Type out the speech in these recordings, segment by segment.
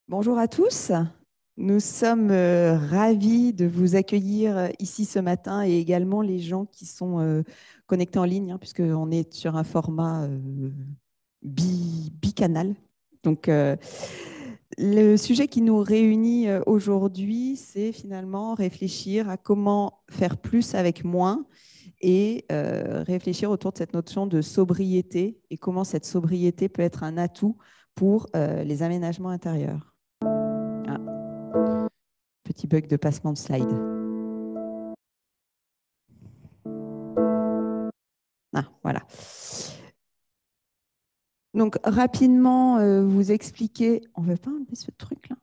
Bonjour à tous. Nous sommes ravis de vous accueillir ici ce matin et également les gens qui sont connectés en ligne, hein, puisqu'on est sur un format bicanal. Donc, le sujet qui nous réunit aujourd'hui, c'est finalement réfléchir à comment faire plus avec moins et réfléchir autour de cette notion de sobriété et comment cette sobriété peut être un atout pour les aménagements intérieurs. Ah, petit bug de passement de slide. Ah, voilà. Donc, rapidement, vous expliquer. On ne veut pas enlever ce truc-là.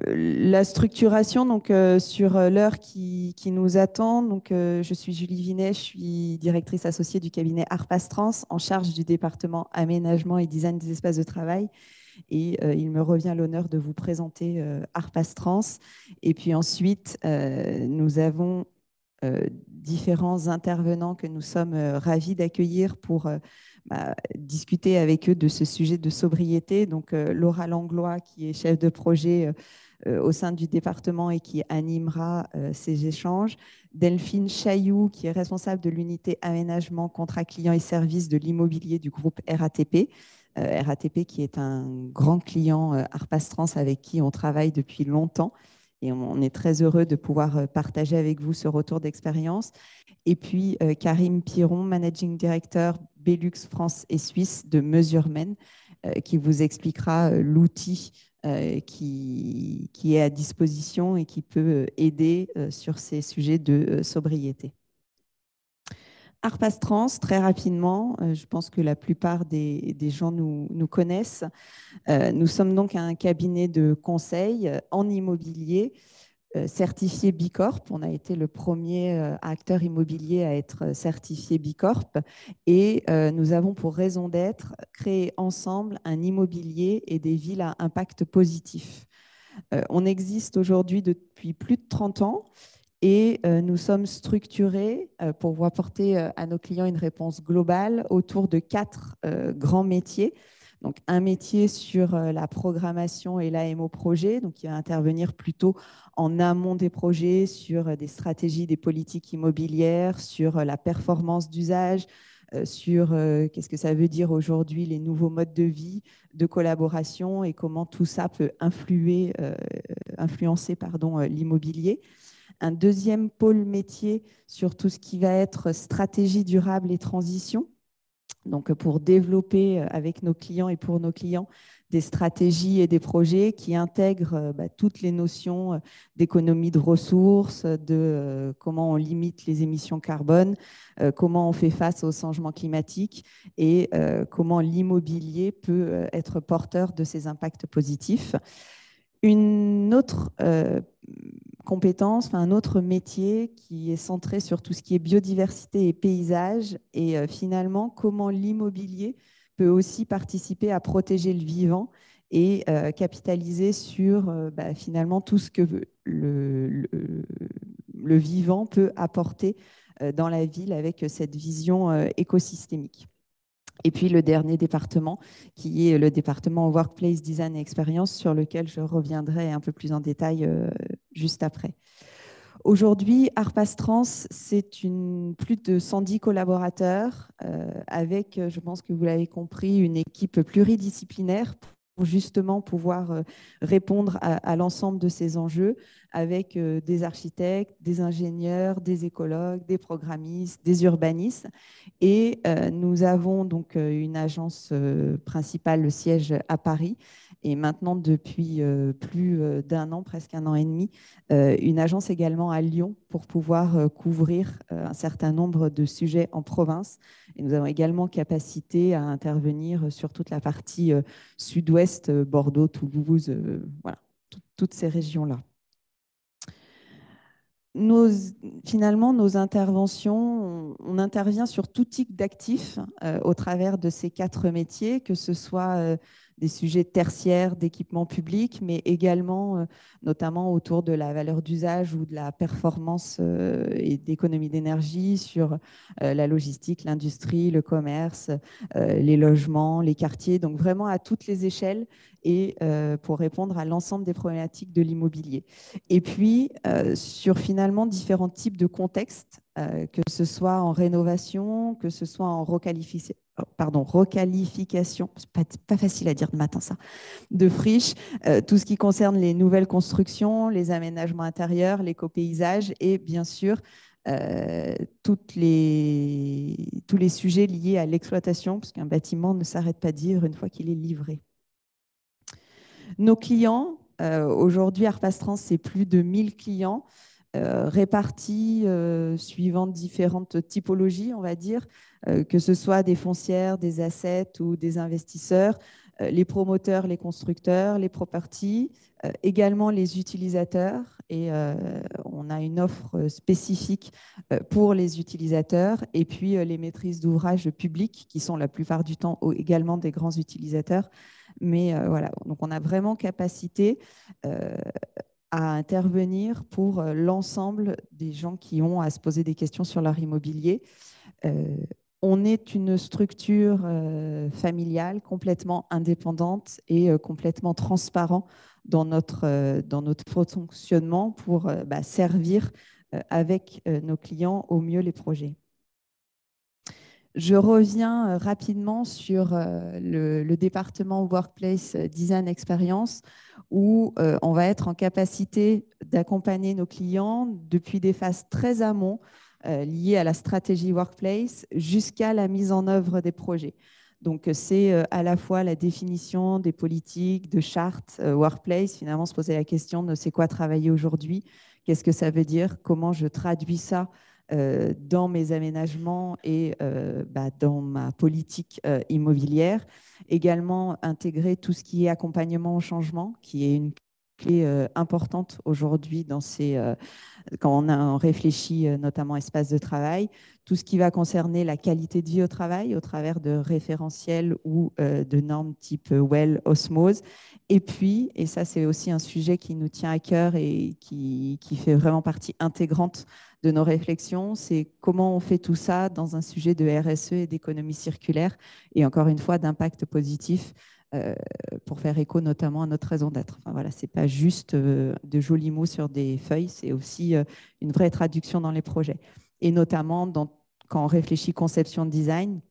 La structuration, donc, sur l'heure qui nous attend. Donc, je suis Julie Vinet, je suis directrice associée du cabinet Arpas Trans, en charge du département aménagement et design des espaces de travail. Et il me revient l'honneur de vous présenter Arpas Trans. Et puis ensuite, nous avons différents intervenants que nous sommes ravis d'accueillir pour discuter avec eux de ce sujet de sobriété. Donc, Laura Langlois, qui est chef de projet au sein du département et qui animera ces échanges. Delphine Chailloux, qui est responsable de l'unité aménagement, contrat clients et services de l'immobilier du groupe RATP. RATP qui est un grand client Arpas Trans avec qui on travaille depuis longtemps. Et on est très heureux de pouvoir partager avec vous ce retour d'expérience. Et puis, Karim Piron, Managing Director Belux France et Suisse de Mesurement, qui vous expliquera l'outil qui est à disposition et qui peut aider sur ces sujets de sobriété. Arpas Trans, très rapidement, je pense que la plupart des gens nous connaissent. Nous sommes donc un cabinet de conseil en immobilier certifié Bicorp. On a été le premier acteur immobilier à être certifié Bicorp et nous avons pour raison d'être créer ensemble un immobilier et des villes à impact positif. On existe aujourd'hui depuis plus de 30 ans et nous sommes structurés pour vous apporter à nos clients une réponse globale autour de 4 grands métiers. Donc, un métier sur la programmation et l'AMO projet, donc qui va intervenir plutôt en amont des projets, sur des stratégies, des politiques immobilières, sur la performance d'usage, sur qu'est-ce que ça veut dire aujourd'hui, les nouveaux modes de vie, de collaboration et comment tout ça peut influencer l'immobilier. Un deuxième pôle métier sur tout ce qui va être stratégie durable et transition. Donc, pour développer avec nos clients et pour nos clients des stratégies et des projets qui intègrent toutes les notions d'économie de ressources, de comment on limite les émissions carbone, comment on fait face au changement climatique et comment l'immobilier peut être porteur de ces impacts positifs. Une autre compétence, enfin, un autre métier qui est centré sur tout ce qui est biodiversité et paysage et finalement comment l'immobilier peut aussi participer à protéger le vivant et capitaliser sur finalement tout ce que le vivant peut apporter dans la ville avec cette vision écosystémique. Et puis le dernier département, qui est le département Workplace Design et Experience, sur lequel je reviendrai un peu plus en détail juste après. Aujourd'hui, Arpas Trans, c'est plus de 110 collaborateurs avec, je pense que vous l'avez compris, une équipe pluridisciplinaire pour justement pouvoir répondre à l'ensemble de ces enjeux avec des architectes, des ingénieurs, des écologues, des programmistes, des urbanistes. Et nous avons donc une agence principale, le siège à Paris, et maintenant depuis plus d'un an, presque un an et demi, une agence également à Lyon pour pouvoir couvrir un certain nombre de sujets en province. Et nous avons également capacité à intervenir sur toute la partie sud-ouest, Bordeaux, Toulouse, voilà, toutes ces régions-là. Nos, Finalement, nos interventions, on intervient sur tout type d'actifs au travers de ces 4 métiers, que ce soit des sujets tertiaires d'équipement public, mais également notamment autour de la valeur d'usage ou de la performance et d'économie d'énergie sur la logistique, l'industrie, le commerce, les logements, les quartiers, donc vraiment à toutes les échelles et pour répondre à l'ensemble des problématiques de l'immobilier. Et puis, sur finalement différents types de contextes, que ce soit en rénovation, que ce soit en requalification, c'est pas facile à dire de matin ça, de friches, tout ce qui concerne les nouvelles constructions, les aménagements intérieurs, l'éco-paysage et bien sûr tous les sujets liés à l'exploitation, parce qu'un bâtiment ne s'arrête pas de vivre une fois qu'il est livré. Nos clients, aujourd'hui, Arpastrans, c'est plus de 1000 clients répartis suivant différentes typologies, on va dire, que ce soit des foncières, des assets ou des investisseurs, les promoteurs, les constructeurs, les properties, également les utilisateurs. Et on a une offre spécifique pour les utilisateurs et puis les maîtrises d'ouvrage publics qui sont la plupart du temps également des grands utilisateurs. Mais voilà, donc on a vraiment capacité à intervenir pour l'ensemble des gens qui ont à se poser des questions sur leur immobilier. Euh, on est une structure familiale complètement indépendante et complètement transparent dans notre fonctionnement pour servir avec nos clients au mieux les projets. Je reviens rapidement sur le département Workplace Design Experience où on va être en capacité d'accompagner nos clients depuis des phases très amont liées à la stratégie Workplace jusqu'à la mise en œuvre des projets. Donc, c'est à la fois la définition des politiques, de chartes Workplace, finalement se poser la question de c'est quoi travailler aujourd'hui, qu'est-ce que ça veut dire, comment je traduis ça dans mes aménagements et dans ma politique immobilière. Également, intégrer tout ce qui est accompagnement au changement, qui est une clé importante aujourd'hui quand on réfléchit notamment espace de travail, tout ce qui va concerner la qualité de vie au travail au travers de référentiels ou de normes type Well, Osmose. Et puis, et ça c'est aussi un sujet qui nous tient à cœur et qui fait vraiment partie intégrante de nos réflexions, c'est comment on fait tout ça dans un sujet de RSE et d'économie circulaire et encore une fois d'impact positif euh, pour faire écho notamment à notre raison d'être. Enfin, voilà, ce n'est pas juste de jolis mots sur des feuilles, c'est aussi une vraie traduction dans les projets. Et notamment quand on réfléchit conception de design,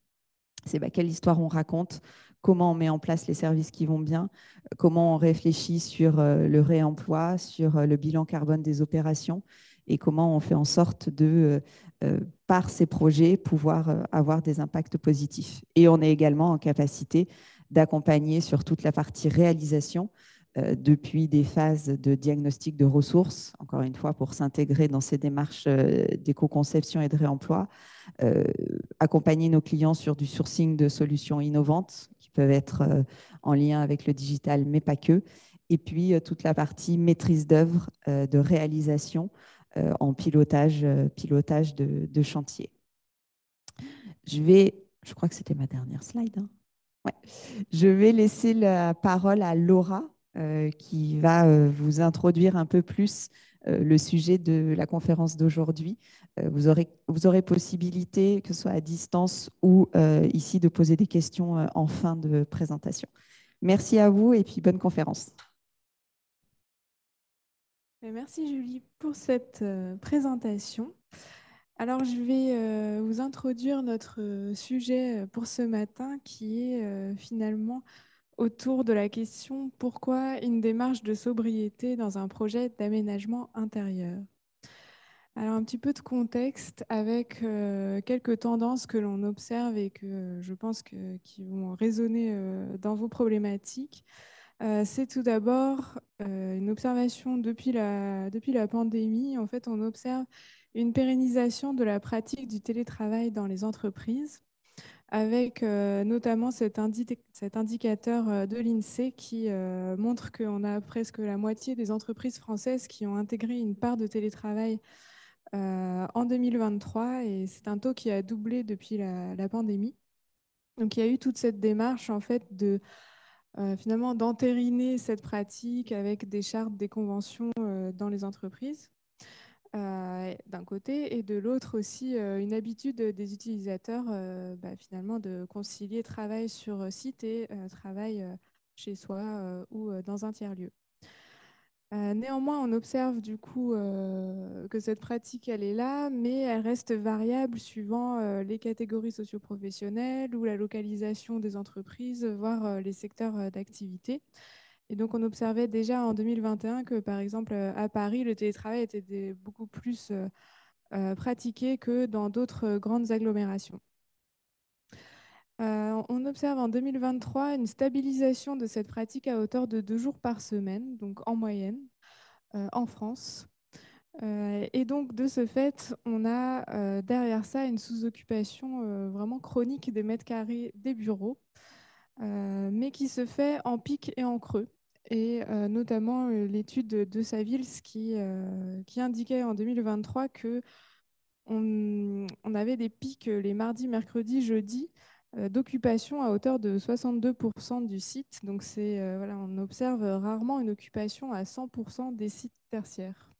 c'est quelle histoire on raconte, comment on met en place les services qui vont bien, comment on réfléchit sur le réemploi, sur le bilan carbone des opérations et comment on fait en sorte de, par ces projets, pouvoir avoir des impacts positifs. Et on est également en capacité d'accompagner sur toute la partie réalisation depuis des phases de diagnostic de ressources, encore une fois, pour s'intégrer dans ces démarches d'éco-conception et de réemploi, euh, accompagner nos clients sur du sourcing de solutions innovantes qui peuvent être en lien avec le digital, mais pas que. Et puis, toute la partie maîtrise d'œuvre, de réalisation en pilotage de chantier. Je crois que c'était ma dernière slide. Hein. Ouais. Je vais laisser la parole à Laura qui va vous introduire un peu plus le sujet de la conférence d'aujourd'hui. Vous aurez possibilité, que ce soit à distance ou ici, de poser des questions en fin de présentation. Merci à vous et puis bonne conférence. Merci Julie pour cette présentation. Alors je vais vous introduire notre sujet pour ce matin qui est finalement autour de la question pourquoi une démarche de sobriété dans un projet d'aménagement intérieur. Alors un petit peu de contexte avec quelques tendances que l'on observe et que je pense qui vont résonner dans vos problématiques. C'est tout d'abord une observation depuis la pandémie. En fait, on observe une pérennisation de la pratique du télétravail dans les entreprises, avec notamment cet indicateur de l'INSEE qui montre qu'on a presque la moitié des entreprises françaises qui ont intégré une part de télétravail en 2023, et c'est un taux qui a doublé depuis la pandémie. Donc, il y a eu toute cette démarche en fait de finalement d'entériner cette pratique avec des chartes, des conventions dans les entreprises, d'un côté, et de l'autre aussi une habitude des utilisateurs finalement de concilier travail sur site et travail chez soi ou dans un tiers-lieu. Néanmoins, on observe du coup que cette pratique, elle est là, mais elle reste variable suivant les catégories socioprofessionnelles ou la localisation des entreprises, voire les secteurs d'activité. Et donc, on observait déjà en 2021 que, par exemple, à Paris, le télétravail était beaucoup plus pratiqué que dans d'autres grandes agglomérations. On observe en 2023 une stabilisation de cette pratique à hauteur de 2 jours par semaine, donc en moyenne, en France. Et donc, de ce fait, on a derrière ça une sous-occupation vraiment chronique des mètres carrés des bureaux, mais qui se fait en pic et en creux. Et notamment l'étude de Savills qui indiquait en 2023 que on avait des pics les mardis, mercredis, jeudis d'occupation à hauteur de 62% du site. Donc, voilà, on observe rarement une occupation à 100% des sites tertiaires.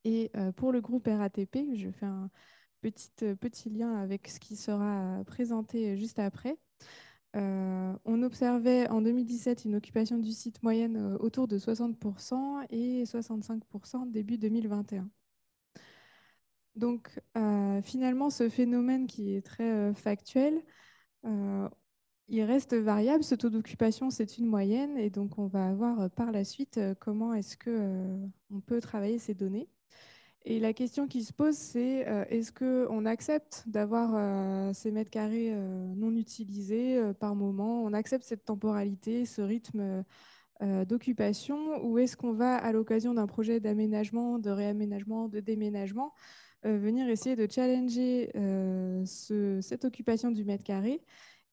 Et pour le groupe RATP, je fais un petit lien avec ce qui sera présenté juste après. On observait en 2017 une occupation du site moyenne autour de 60% et 65% début 2021. Donc finalement, ce phénomène qui est très factuel, euh, il reste variable. Ce taux d'occupation, c'est une moyenne. Et donc on va voir par la suite comment est-ce que on peut travailler ces données. Et la question qui se pose, c'est est-ce qu'on accepte d'avoir ces mètres carrés non utilisés par moment? On accepte cette temporalité, ce rythme d'occupation, ou est-ce qu'on va, à l'occasion d'un projet d'aménagement, de réaménagement, de déménagement, venir essayer de challenger cette occupation du mètre carré?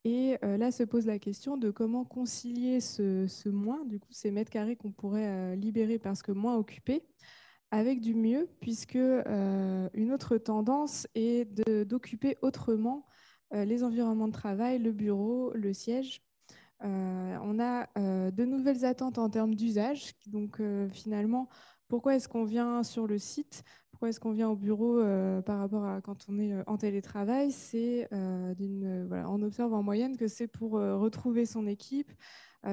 Et là se pose la question de comment concilier ce moins, du coup, ces mètres carrés qu'on pourrait libérer parce que moins occupés, avec du mieux, puisque une autre tendance est d'occuper autrement les environnements de travail, le bureau, le siège. On a de nouvelles attentes en termes d'usage. Donc finalement, pourquoi est-ce qu'on vient sur le site? Pourquoi est-ce qu'on vient au bureau par rapport à quand on est en télétravail? Voilà, on observe en moyenne que c'est pour retrouver son équipe,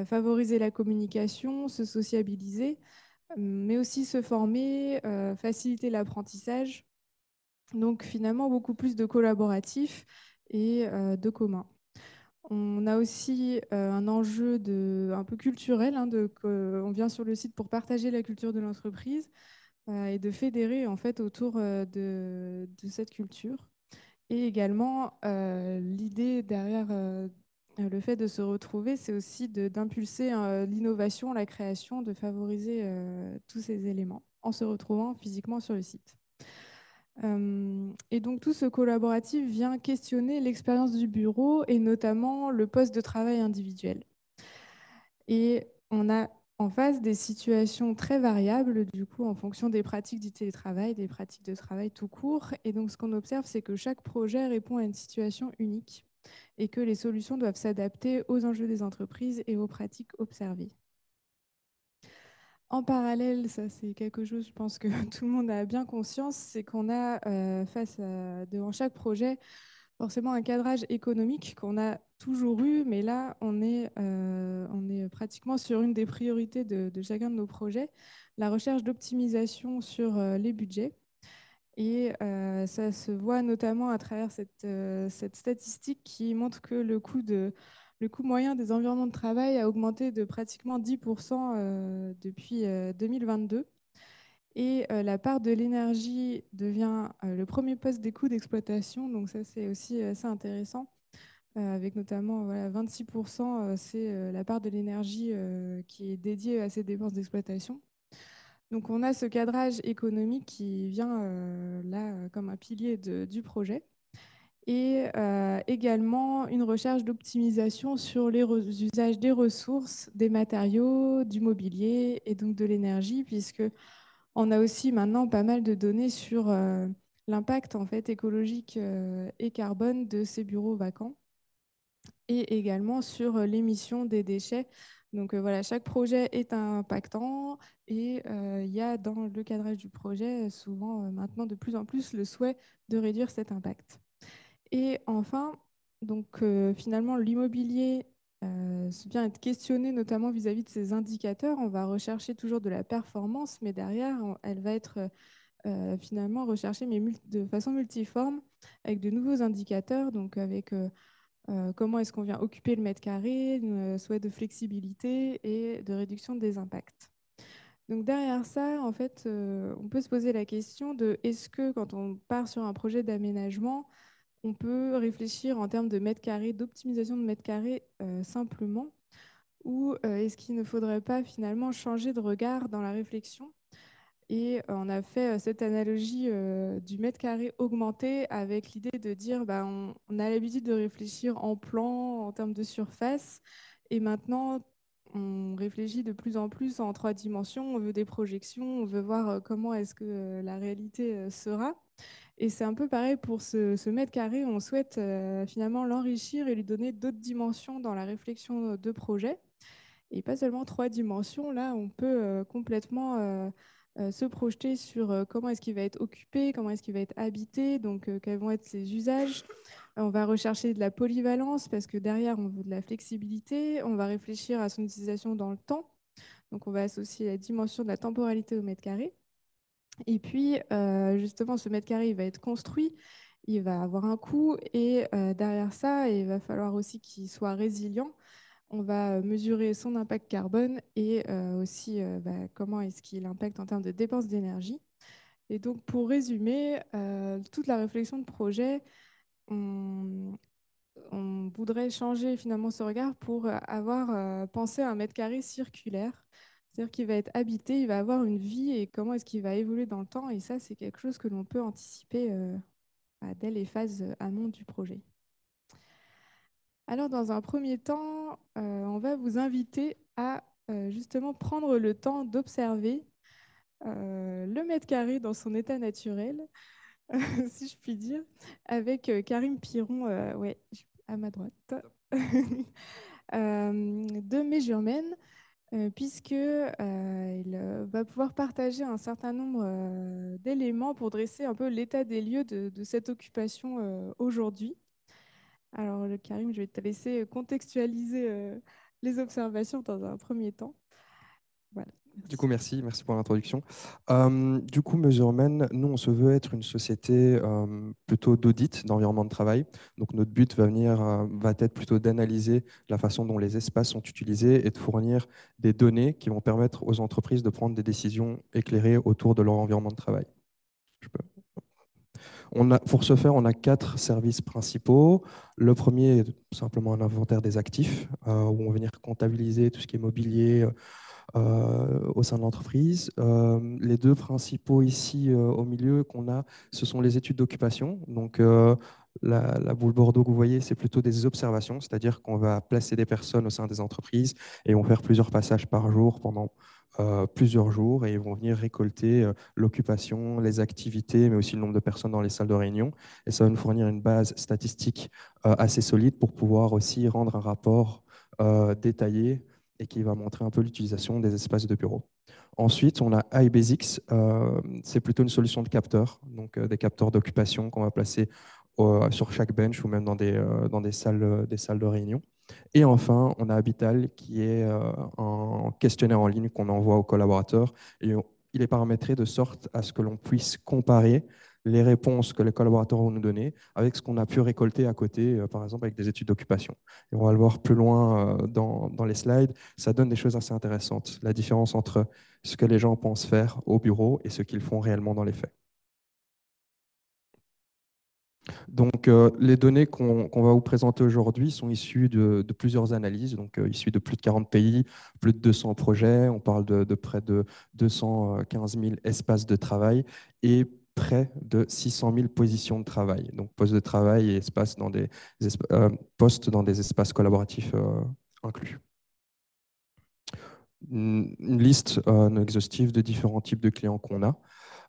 favoriser la communication, se sociabiliser, mais aussi se former, faciliter l'apprentissage. Donc finalement, beaucoup plus de collaboratif et de commun. On a aussi un enjeu un peu culturel, hein, on vient sur le site pour partager la culture de l'entreprise et de fédérer en fait autour de cette culture. Et également, l'idée derrière le fait de se retrouver, c'est aussi d'impulser l'innovation, la création, de favoriser tous ces éléments en se retrouvant physiquement sur le site. Et donc tout ce collaboratif vient questionner l'expérience du bureau et notamment le poste de travail individuel. Et on a en face des situations très variables, du coup, en fonction des pratiques du télétravail, des pratiques de travail tout court. Et donc ce qu'on observe, c'est que chaque projet répond à une situation unique et que les solutions doivent s'adapter aux enjeux des entreprises et aux pratiques observées. En parallèle, ça c'est quelque chose, je pense que tout le monde a bien conscience, c'est qu'on a devant chaque projet forcément un cadrage économique qu'on a toujours eu, mais là on est pratiquement sur une des priorités de chacun de nos projets, la recherche d'optimisation sur les budgets. Et ça se voit notamment à travers cette statistique qui montre que le coût moyen des environnements de travail a augmenté de pratiquement 10% depuis 2022. Et la part de l'énergie devient le premier poste des coûts d'exploitation. Donc ça, c'est aussi assez intéressant, avec notamment voilà, 26%, c'est la part de l'énergie qui est dédiée à ces dépenses d'exploitation. Donc on a ce cadrage économique qui vient là comme un pilier du projet et également une recherche d'optimisation sur les usages des ressources, des matériaux, du mobilier et donc de l'énergie, puisque on a aussi maintenant pas mal de données sur l'impact en fait écologique et carbone de ces bureaux vacants. et également sur l'émission des déchets. Donc voilà, chaque projet est impactant et il y a dans le cadrage du projet souvent maintenant de plus en plus le souhait de réduire cet impact. Et enfin, donc finalement, l'immobilier vient être questionné notamment vis-à-vis de ces indicateurs. On va rechercher toujours de la performance, mais derrière, elle va être finalement recherchée mais de façon multiforme avec de nouveaux indicateurs, donc avec comment est-ce qu'on vient occuper le mètre carré, souhait de flexibilité et de réduction des impacts. Donc derrière ça, en fait, on peut se poser la question de est-ce que quand on part sur un projet d'aménagement, on peut réfléchir en termes de mètres carrés, d'optimisation de mètres carrés simplement, ou est-ce qu'il ne faudrait pas finalement changer de regard dans la réflexion? Et on a fait cette analogie du mètre carré augmenté avec l'idée de dire bah, on a l'habitude de réfléchir en plan, en termes de surface, et maintenant on réfléchit de plus en plus en 3 dimensions, on veut des projections, on veut voir comment est-ce que la réalité sera. Et c'est un peu pareil pour ce mètre carré, on souhaite finalement l'enrichir et lui donner d'autres dimensions dans la réflexion de projet. Et pas seulement 3 dimensions, là on peut complètement se projeter sur comment est-ce qu'il va être occupé, comment est-ce qu'il va être habité, donc quels vont être ses usages. On va rechercher de la polyvalence parce que derrière on veut de la flexibilité, on va réfléchir à son utilisation dans le temps, donc on va associer la dimension de la temporalité au mètre carré. Et puis, justement, ce mètre carré, il va être construit, il va avoir un coût, et derrière ça, il va falloir aussi qu'il soit résilient. On va mesurer son impact carbone et aussi comment est-ce qu'il impacte en termes de dépenses d'énergie. Et donc, pour résumer, toute la réflexion de projet, on, on voudrait changer finalement ce regard pour avoir pensé à un mètre carré circulaire. C'est-à-dire qu'il va être habité, il va avoir une vie et comment est-ce qu'il va évoluer dans le temps. Et ça, c'est quelque chose que l'on peut anticiper dès les phases amont du projet. Alors, dans un premier temps, on va vous inviter à justement prendre le temps d'observer le mètre carré dans son état naturel, si je puis dire, avec Karim Piron, ouais, à ma droite, de Measurement, puisque il va pouvoir partager un certain nombre d'éléments pour dresser un peu l'état des lieux de cette occupation aujourd'hui. Alors, Karim, je vais te laisser contextualiser les observations dans un premier temps. Voilà, Du coup, merci. merci pour l'introduction. Du coup, Measurement, nous, on se veut être une société plutôt d'audit d'environnement de travail. Donc, notre but va être plutôt d'analyser la façon dont les espaces sont utilisés et de fournir des données qui vont permettre aux entreprises de prendre des décisions éclairées autour de leur environnement de travail. Je peux. Pour ce faire, on a 4 services principaux. Le premier est simplement un inventaire des actifs, où on va venir comptabiliser tout ce qui est mobilier, au sein de l'entreprise. Les 2 principaux ici au milieu qu'on a, ce sont les études d'occupation. Donc, la boule bordeaux que vous voyez, c'est plutôt des observations, c'est-à-dire qu'on va placer des personnes au sein des entreprises et on va faire plusieurs passages par jour pendant plusieurs jours et ils vont venir récolter l'occupation, les activités, mais aussi le nombre de personnes dans les salles de réunion. Et ça va nous fournir une base statistique assez solide pour pouvoir aussi rendre un rapport détaillé et qui va montrer un peu l'utilisation des espaces de bureau. Ensuite, on a iBasics, c'est plutôt une solution de capteurs, donc des capteurs d'occupation qu'on va placer sur chaque bench ou même dans des salles de réunion. Et enfin, on a Habital, qui est un questionnaire en ligne qu'on envoie aux collaborateurs. Et il est paramétré de sorte à ce que l'on puisse comparer les réponses que les collaborateurs vont nous donner avec ce qu'on a pu récolter à côté, par exemple avec des études d'occupation. Et on va le voir plus loin dans les slides. Ça donne des choses assez intéressantes, la différence entre ce que les gens pensent faire au bureau et ce qu'ils font réellement dans les faits. Donc, les données qu'on va vous présenter aujourd'hui sont issues de plusieurs analyses, donc issues de plus de 40 pays, plus de 200 projets. On parle de près de 215 000 espaces de travail et près de 600 000 positions de travail. Donc, postes de travail et postes dans des espaces collaboratifs inclus. Une liste non exhaustive de différents types de clients qu'on a.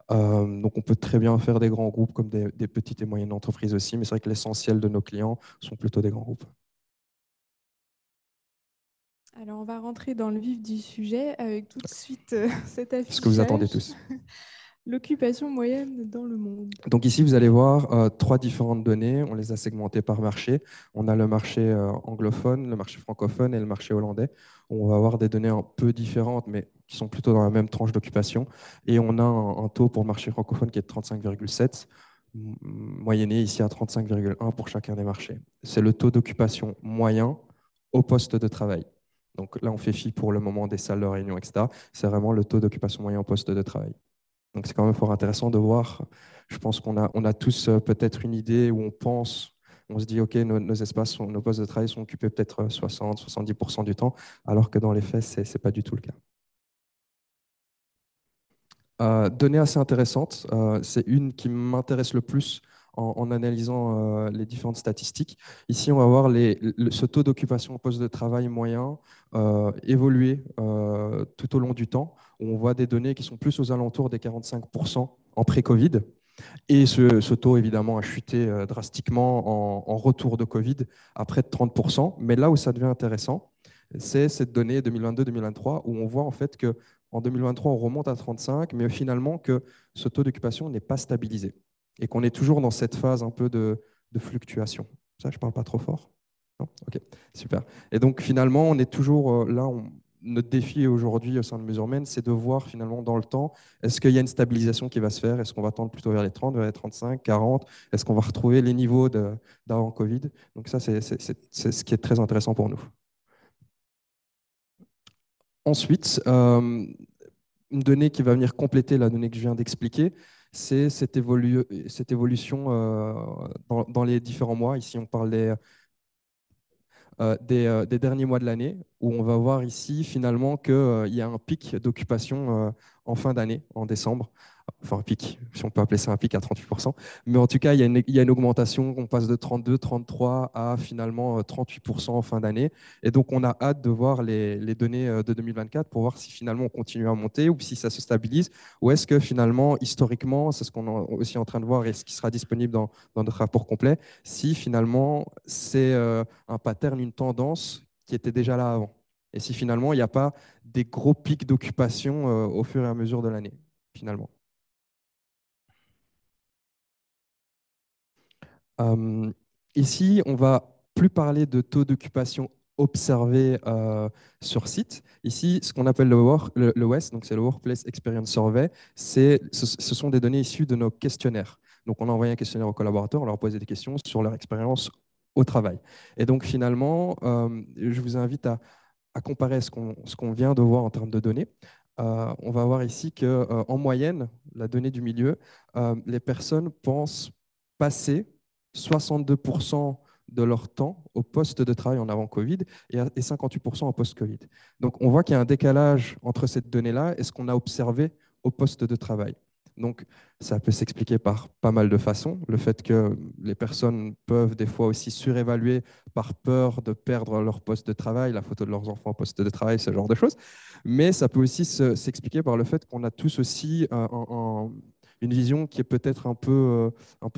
Donc, on peut très bien faire des grands groupes comme des petites et moyennes entreprises aussi, mais c'est vrai que l'essentiel de nos clients sont plutôt des grands groupes. Alors, on va rentrer dans le vif du sujet avec tout de suite cet Ce que vous attendez affichage. tous. L'occupation moyenne dans le monde. Donc ici, vous allez voir trois différentes données. On les a segmentées par marché. On a le marché anglophone, le marché francophone et le marché hollandais. On va avoir des données un peu différentes, mais qui sont plutôt dans la même tranche d'occupation. Et on a un taux pour le marché francophone qui est de 35,7, moyenné ici à 35,1 pour chacun des marchés. C'est le taux d'occupation moyen au poste de travail. Donc là, on fait fi pour le moment des salles de réunion, etc. C'est vraiment le taux d'occupation moyen au poste de travail. Donc c'est quand même fort intéressant de voir. Je pense qu'on a tous peut-être une idée où on pense, on se dit, OK, nos espaces, nos postes de travail sont occupés peut-être 60-70% du temps, alors que dans les faits, ce n'est pas du tout le cas. Donnée assez intéressante, c'est une qui m'intéresse le plus en analysant les différentes statistiques. Ici, on va voir ce taux d'occupation au poste de travail moyen évoluer tout au long du temps. On voit des données qui sont plus aux alentours des 45% en pré-Covid. Et ce taux, évidemment, a chuté drastiquement en retour de Covid à près de 30%. Mais là où ça devient intéressant, c'est cette donnée 2022-2023 où on voit en fait qu'en 2023, on remonte à 35, mais finalement que ce taux d'occupation n'est pas stabilisé et qu'on est toujours dans cette phase un peu de fluctuation. Ça, je ne parle pas trop fort? Non. Ok, super. Et donc finalement, on est toujours là, notre défi aujourd'hui au sein de Mesurement, c'est de voir finalement dans le temps, est-ce qu'il y a une stabilisation qui va se faire? Est-ce qu'on va tendre plutôt vers les 30, vers les 35, 40? Est-ce qu'on va retrouver les niveaux d'avant Covid? Donc ça, c'est ce qui est très intéressant pour nous. Ensuite, une donnée qui va venir compléter la donnée que je viens d'expliquer, c'est cette évolution dans les différents mois. Ici, on parle des derniers mois de l'année, où on va voir ici finalement qu'il y a un pic d'occupation en fin d'année, en décembre. Enfin, un pic, si on peut appeler ça un pic à 38%. Mais en tout cas, il y a une augmentation, on passe de 32, 33 à finalement 38% en fin d'année. Et donc, on a hâte de voir les données de 2024 pour voir si finalement on continue à monter ou si ça se stabilise, ou est-ce que finalement, historiquement, c'est ce qu'on est aussi en train de voir et ce qui sera disponible dans notre rapport complet, si finalement c'est un pattern, une tendance qui était déjà là avant. Et si finalement il n'y a pas des gros pics d'occupation au fur et à mesure de l'année, finalement. Ici, on va plus parler de taux d'occupation observé sur site. Ici, ce qu'on appelle le WES, donc c'est le Workplace Experience Survey, ce sont des données issues de nos questionnaires. Donc, on a envoyé un questionnaire aux collaborateurs, on leur posait des questions sur leur expérience au travail. Et donc, finalement, je vous invite à comparer ce qu'on vient de voir en termes de données. On va voir ici qu'en moyenne, la donnée du milieu, les personnes pensent passer 62% de leur temps au poste de travail en avant Covid et 58% en post-Covid. Donc on voit qu'il y a un décalage entre cette donnée-là et ce qu'on a observé au poste de travail. Donc ça peut s'expliquer par pas mal de façons. Le fait que les personnes peuvent des fois aussi surévaluer par peur de perdre leur poste de travail, la photo de leurs enfants au poste de travail, ce genre de choses. Mais ça peut aussi s'expliquer par le fait qu'on a tous aussi une vision qui est peut-être un peu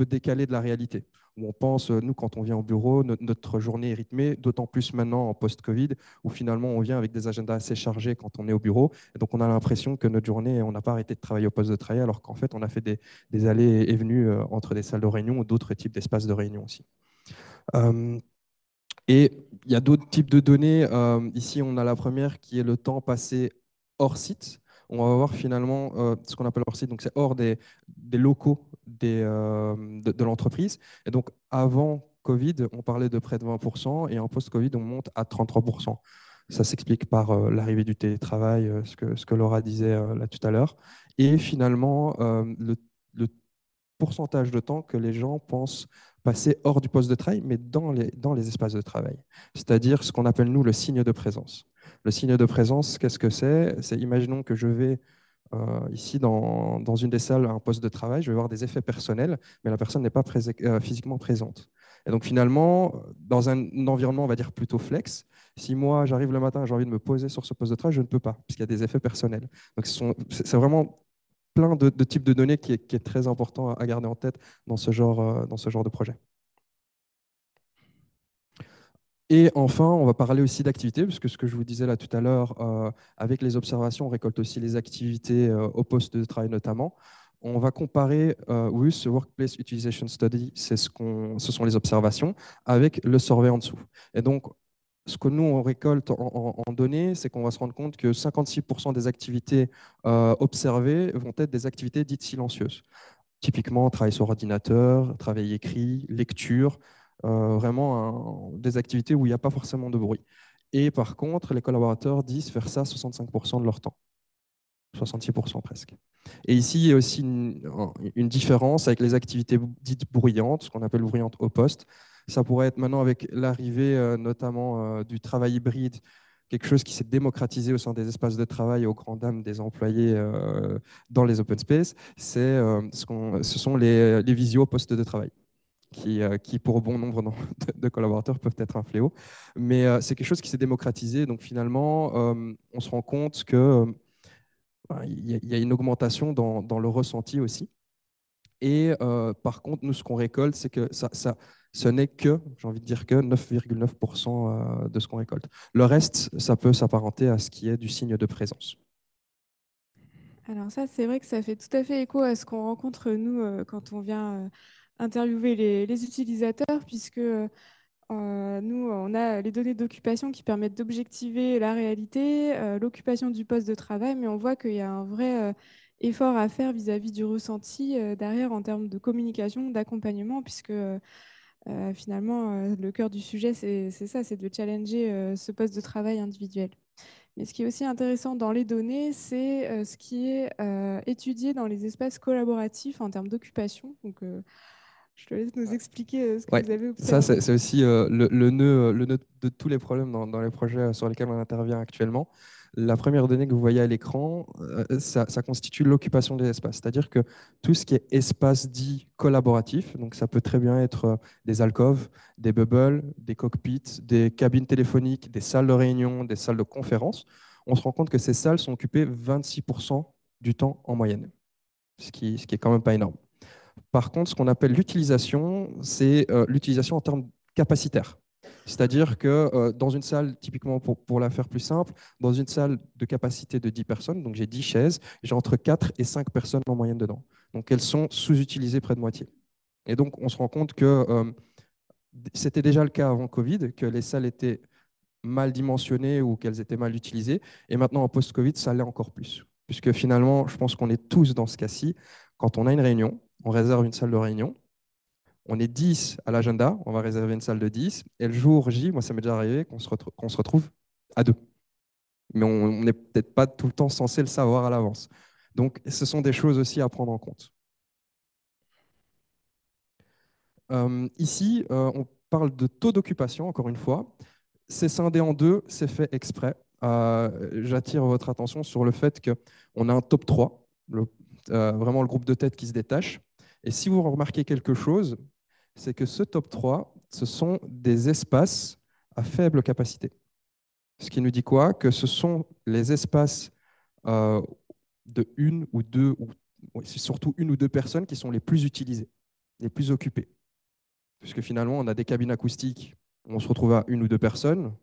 décalée de la réalité. Où on pense, nous, quand on vient au bureau, notre journée est rythmée, d'autant plus maintenant en post-Covid, où finalement on vient avec des agendas assez chargés quand on est au bureau. Et donc on a l'impression que notre journée, on n'a pas arrêté de travailler au poste de travail, alors qu'en fait on a fait des allées et venues entre des salles de réunion ou d'autres types d'espaces de réunion aussi. Et il y a d'autres types de données. Ici, on a la première qui est le temps passé hors site. On va voir finalement ce qu'on appelle hors site, donc c'est hors des locaux de l'entreprise. Et donc, avant Covid, on parlait de près de 20%, et en post-Covid, on monte à 33%. Ça s'explique par l'arrivée du télétravail, ce que Laura disait là tout à l'heure. Et finalement, le pourcentage de temps que les gens pensent passer hors du poste de travail, mais dans les espaces de travail. C'est-à-dire ce qu'on appelle, nous, le signe de présence. Le signe de présence, qu'est-ce que c'est? C'est, imaginons que je vais ici dans une des salles à un poste de travail, je vais avoir des effets personnels, mais la personne n'est pas physiquement présente. Et donc finalement, dans un environnement, on va dire plutôt flex, si moi j'arrive le matin et j'ai envie de me poser sur ce poste de travail, je ne peux pas, puisqu'il y a des effets personnels. Donc c'est vraiment plein de types de données qui est très important à garder en tête dans ce genre de projet. Et enfin, on va parler aussi d'activités, puisque ce que je vous disais là tout à l'heure, avec les observations, on récolte aussi les activités au poste de travail notamment. On va comparer, oui, ce Workplace Utilization Study, ce sont les observations, avec le survey en dessous. Et donc, ce que nous, on récolte en données, c'est qu'on va se rendre compte que 56% des activités observées vont être des activités dites silencieuses. Typiquement, travail sur ordinateur, travail écrit, lecture, vraiment des activités où il n'y a pas forcément de bruit. Et par contre, les collaborateurs disent faire ça 65% de leur temps, 66% presque. Et ici, il y a aussi une différence avec les activités dites bruyantes, ce qu'on appelle bruyantes au poste. Ça pourrait être maintenant avec l'arrivée notamment du travail hybride, quelque chose qui s'est démocratisé au sein des espaces de travail aux grandes dames des employés dans les open space, ce sont les visios au poste de travail. Qui, pour bon nombre de collaborateurs, peuvent être un fléau. Mais c'est quelque chose qui s'est démocratisé. Donc finalement, on se rend compte que il y a une augmentation dans le ressenti aussi. Et par contre, nous, ce qu'on récolte, c'est que ce n'est que, j'ai envie de dire que 9,9% de ce qu'on récolte. Le reste, ça peut s'apparenter à ce qui est du signe de présence. Alors ça, c'est vrai que ça fait tout à fait écho à ce qu'on rencontre, nous, quand on vient interviewer les utilisateurs, puisque nous, on a les données d'occupation qui permettent d'objectiver la réalité, l'occupation du poste de travail, mais on voit qu'il y a un vrai effort à faire vis-à-vis du ressenti derrière en termes de communication, d'accompagnement, puisque finalement, le cœur du sujet, c'est ça, c'est de challenger ce poste de travail individuel. Mais ce qui est aussi intéressant dans les données, c'est ce qui est étudié dans les espaces collaboratifs en termes d'occupation. Donc, je te laisse nous expliquer ce que Ouais, vous avez ça, observé. c'est aussi le nœud de tous les problèmes dans les projets sur lesquels on intervient actuellement. La première donnée que vous voyez à l'écran, ça constitue l'occupation des espaces. C'est-à-dire que tout ce qui est espace dit collaboratif, donc ça peut très bien être des alcôves, des bubbles, des cockpits, des cabines téléphoniques, des salles de réunion, des salles de conférence, on se rend compte que ces salles sont occupées 26% du temps en moyenne, ce qui est quand même pas énorme. Par contre, ce qu'on appelle l'utilisation, c'est l'utilisation en termes capacitaires. C'est-à-dire que dans une salle, typiquement pour la faire plus simple, dans une salle de capacité de 10 personnes, donc j'ai 10 chaises, j'ai entre 4 et 5 personnes en moyenne dedans. Donc elles sont sous-utilisées près de moitié. Et donc on se rend compte que c'était déjà le cas avant Covid, que les salles étaient mal dimensionnées ou qu'elles étaient mal utilisées. Et maintenant, en post-Covid, ça l'est encore plus. Puisque finalement, je pense qu'on est tous dans ce cas-ci. Quand on a une réunion, on réserve une salle de réunion, on est 10 à l'agenda, on va réserver une salle de 10, et le jour J, moi ça m'est déjà arrivé qu'on se retrouve à 2. Mais on n'est peut-être pas tout le temps censé le savoir à l'avance. Donc ce sont des choses aussi à prendre en compte. Ici, on parle de taux d'occupation, encore une fois. C'est scindé en deux, c'est fait exprès. J'attire votre attention sur le fait qu'on a un top 3, vraiment le groupe de tête qui se détache. Et si vous remarquez quelque chose, c'est que ce top 3, ce sont des espaces à faible capacité. Ce qui nous dit quoi? Que ce sont les espaces euh, de une ou deux, ou oui, c'est surtout une ou deux personnes qui sont les plus utilisées, les plus occupées. Puisque finalement, on a des cabines acoustiques, où on se retrouve à une ou deux personnes.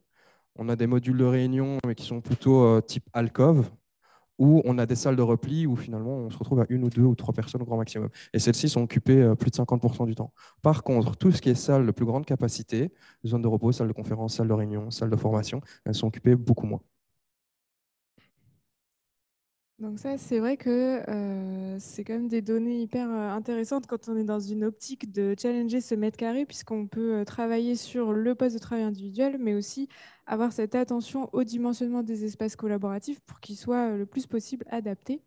On a des modules de réunion, mais qui sont plutôt type alcove, ou on a des salles de repli où finalement on se retrouve à une ou deux ou trois personnes au grand maximum. Et celles-ci sont occupées plus de 50% du temps. Par contre, tout ce qui est salle de plus grande capacité, zone de repos, salle de conférence, salle de réunion, salle de formation, elles sont occupées beaucoup moins. Donc ça, c'est vrai que c'est quand même des données hyper intéressantes quand on est dans une optique de challenger ce mètre carré, puisqu'on peut travailler sur le poste de travail individuel, mais aussi avoir cette attention au dimensionnement des espaces collaboratifs pour qu'ils soient le plus possible adaptés.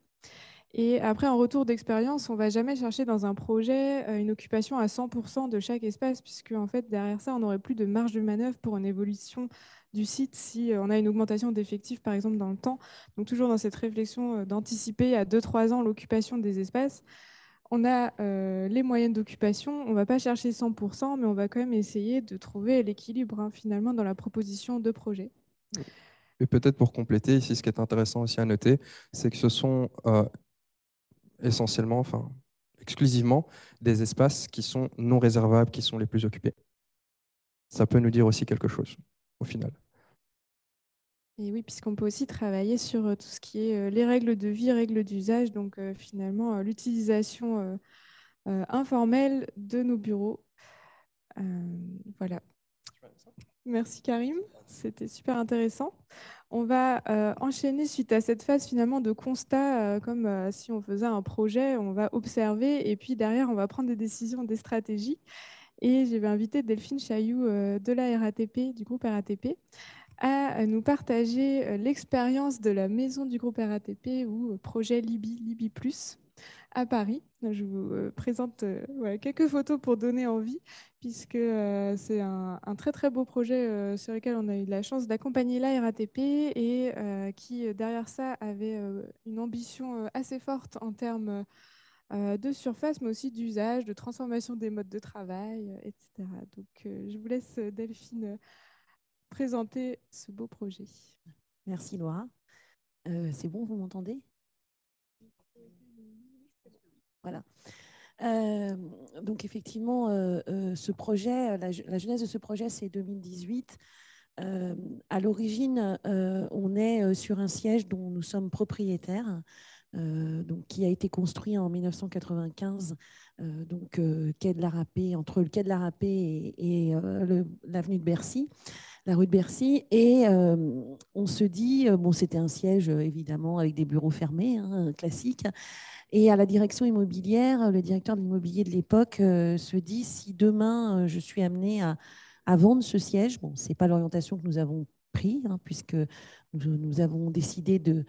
Et après, en retour d'expérience, on ne va jamais chercher dans un projet une occupation à 100% de chaque espace, puisque en fait, derrière ça, on n'aurait plus de marge de manœuvre pour une évolution du site si on a une augmentation d'effectifs, par exemple, dans le temps. Donc toujours dans cette réflexion d'anticiper à 2-3 ans l'occupation des espaces. On a les moyennes d'occupation, on ne va pas chercher 100%, mais on va quand même essayer de trouver l'équilibre finalement dans la proposition de projet. Et peut-être pour compléter, ici, ce qui est intéressant aussi à noter, c'est que ce sont essentiellement, enfin, exclusivement, des espaces qui sont non réservables, qui sont les plus occupés. ça peut nous dire aussi quelque chose au final. Et oui, puisqu'on peut aussi travailler sur tout ce qui est les règles de vie, règles d'usage, donc finalement l'utilisation informelle de nos bureaux. Voilà. Merci Karim, c'était super intéressant. On va enchaîner suite à cette phase finalement de constat, comme si on faisait un projet, on va observer et puis derrière on va prendre des décisions, des stratégies. Et je vais inviter Delphine Chailloux de la RATP, du groupe RATP, à nous partager l'expérience de la maison du groupe RATP ou projet Libye, Libye Plus à Paris. Je vous présente voilà, quelques photos pour donner envie, puisque c'est un très très beau projet sur lequel on a eu la chance d'accompagner la RATP et qui derrière ça avait une ambition assez forte en termes de surface, mais aussi d'usage, de transformation des modes de travail, etc. Donc je vous laisse Delphine présenter ce beau projet. Merci Laura. C'est bon, vous m'entendez? Voilà. Donc effectivement, ce projet, la genèse de ce projet, c'est 2018. À l'origine, on est sur un siège dont nous sommes propriétaires, donc, qui a été construit en 1995, quai de la Râpée, entre le quai de la Râpée et l'avenue de Bercy, la rue de Bercy. Et on se dit, bon, c'était un siège évidemment avec des bureaux fermés, hein, classiques. Et à la direction immobilière, le directeur de l'immobilier de l'époque se dit, si demain je suis amené à vendre ce siège, bon, ce n'est pas l'orientation que nous avons prise, hein, puisque nous avons décidé de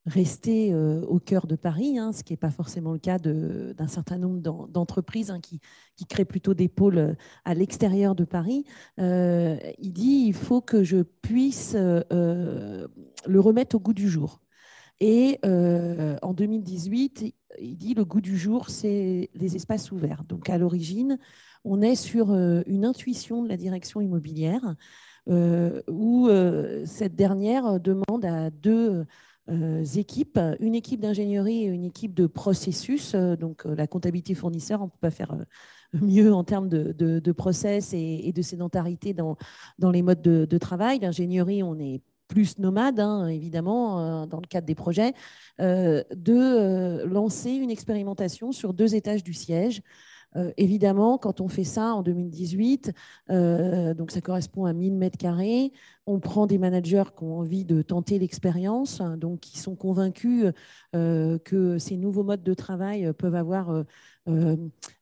rester au cœur de Paris, hein, ce qui n'est pas forcément le cas d'un certain nombre d'entreprises, hein, qui créent plutôt des pôles à l'extérieur de Paris. Il dit, il faut que je puisse le remettre au goût du jour. Et en 2018, il dit le goût du jour, c'est les espaces ouverts. Donc à l'origine, on est sur une intuition de la direction immobilière où cette dernière demande à deux équipes, une équipe d'ingénierie et une équipe de processus. Donc la comptabilité fournisseur, on ne peut pas faire mieux en termes de process et de sédentarité dans les modes de travail. L'ingénierie, on est plus nomade, hein, évidemment, dans le cadre des projets, de lancer une expérimentation sur 2 étages du siège. Évidemment, quand on fait ça en 2018, donc ça correspond à 1000 mètres carrés, on prend des managers qui ont envie de tenter l'expérience, donc qui sont convaincus que ces nouveaux modes de travail peuvent avoir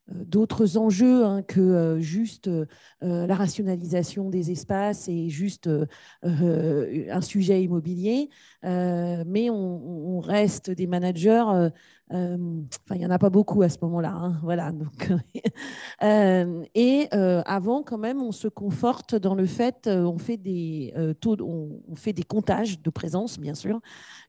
d'autres enjeux, hein, que juste la rationalisation des espaces et juste un sujet immobilier. Mais on reste des managers. Enfin, il n'y en a pas beaucoup à ce moment-là, hein, voilà. Donc, avant, quand même, on se conforte dans le fait, on fait des on fait des comptages de présence, bien sûr,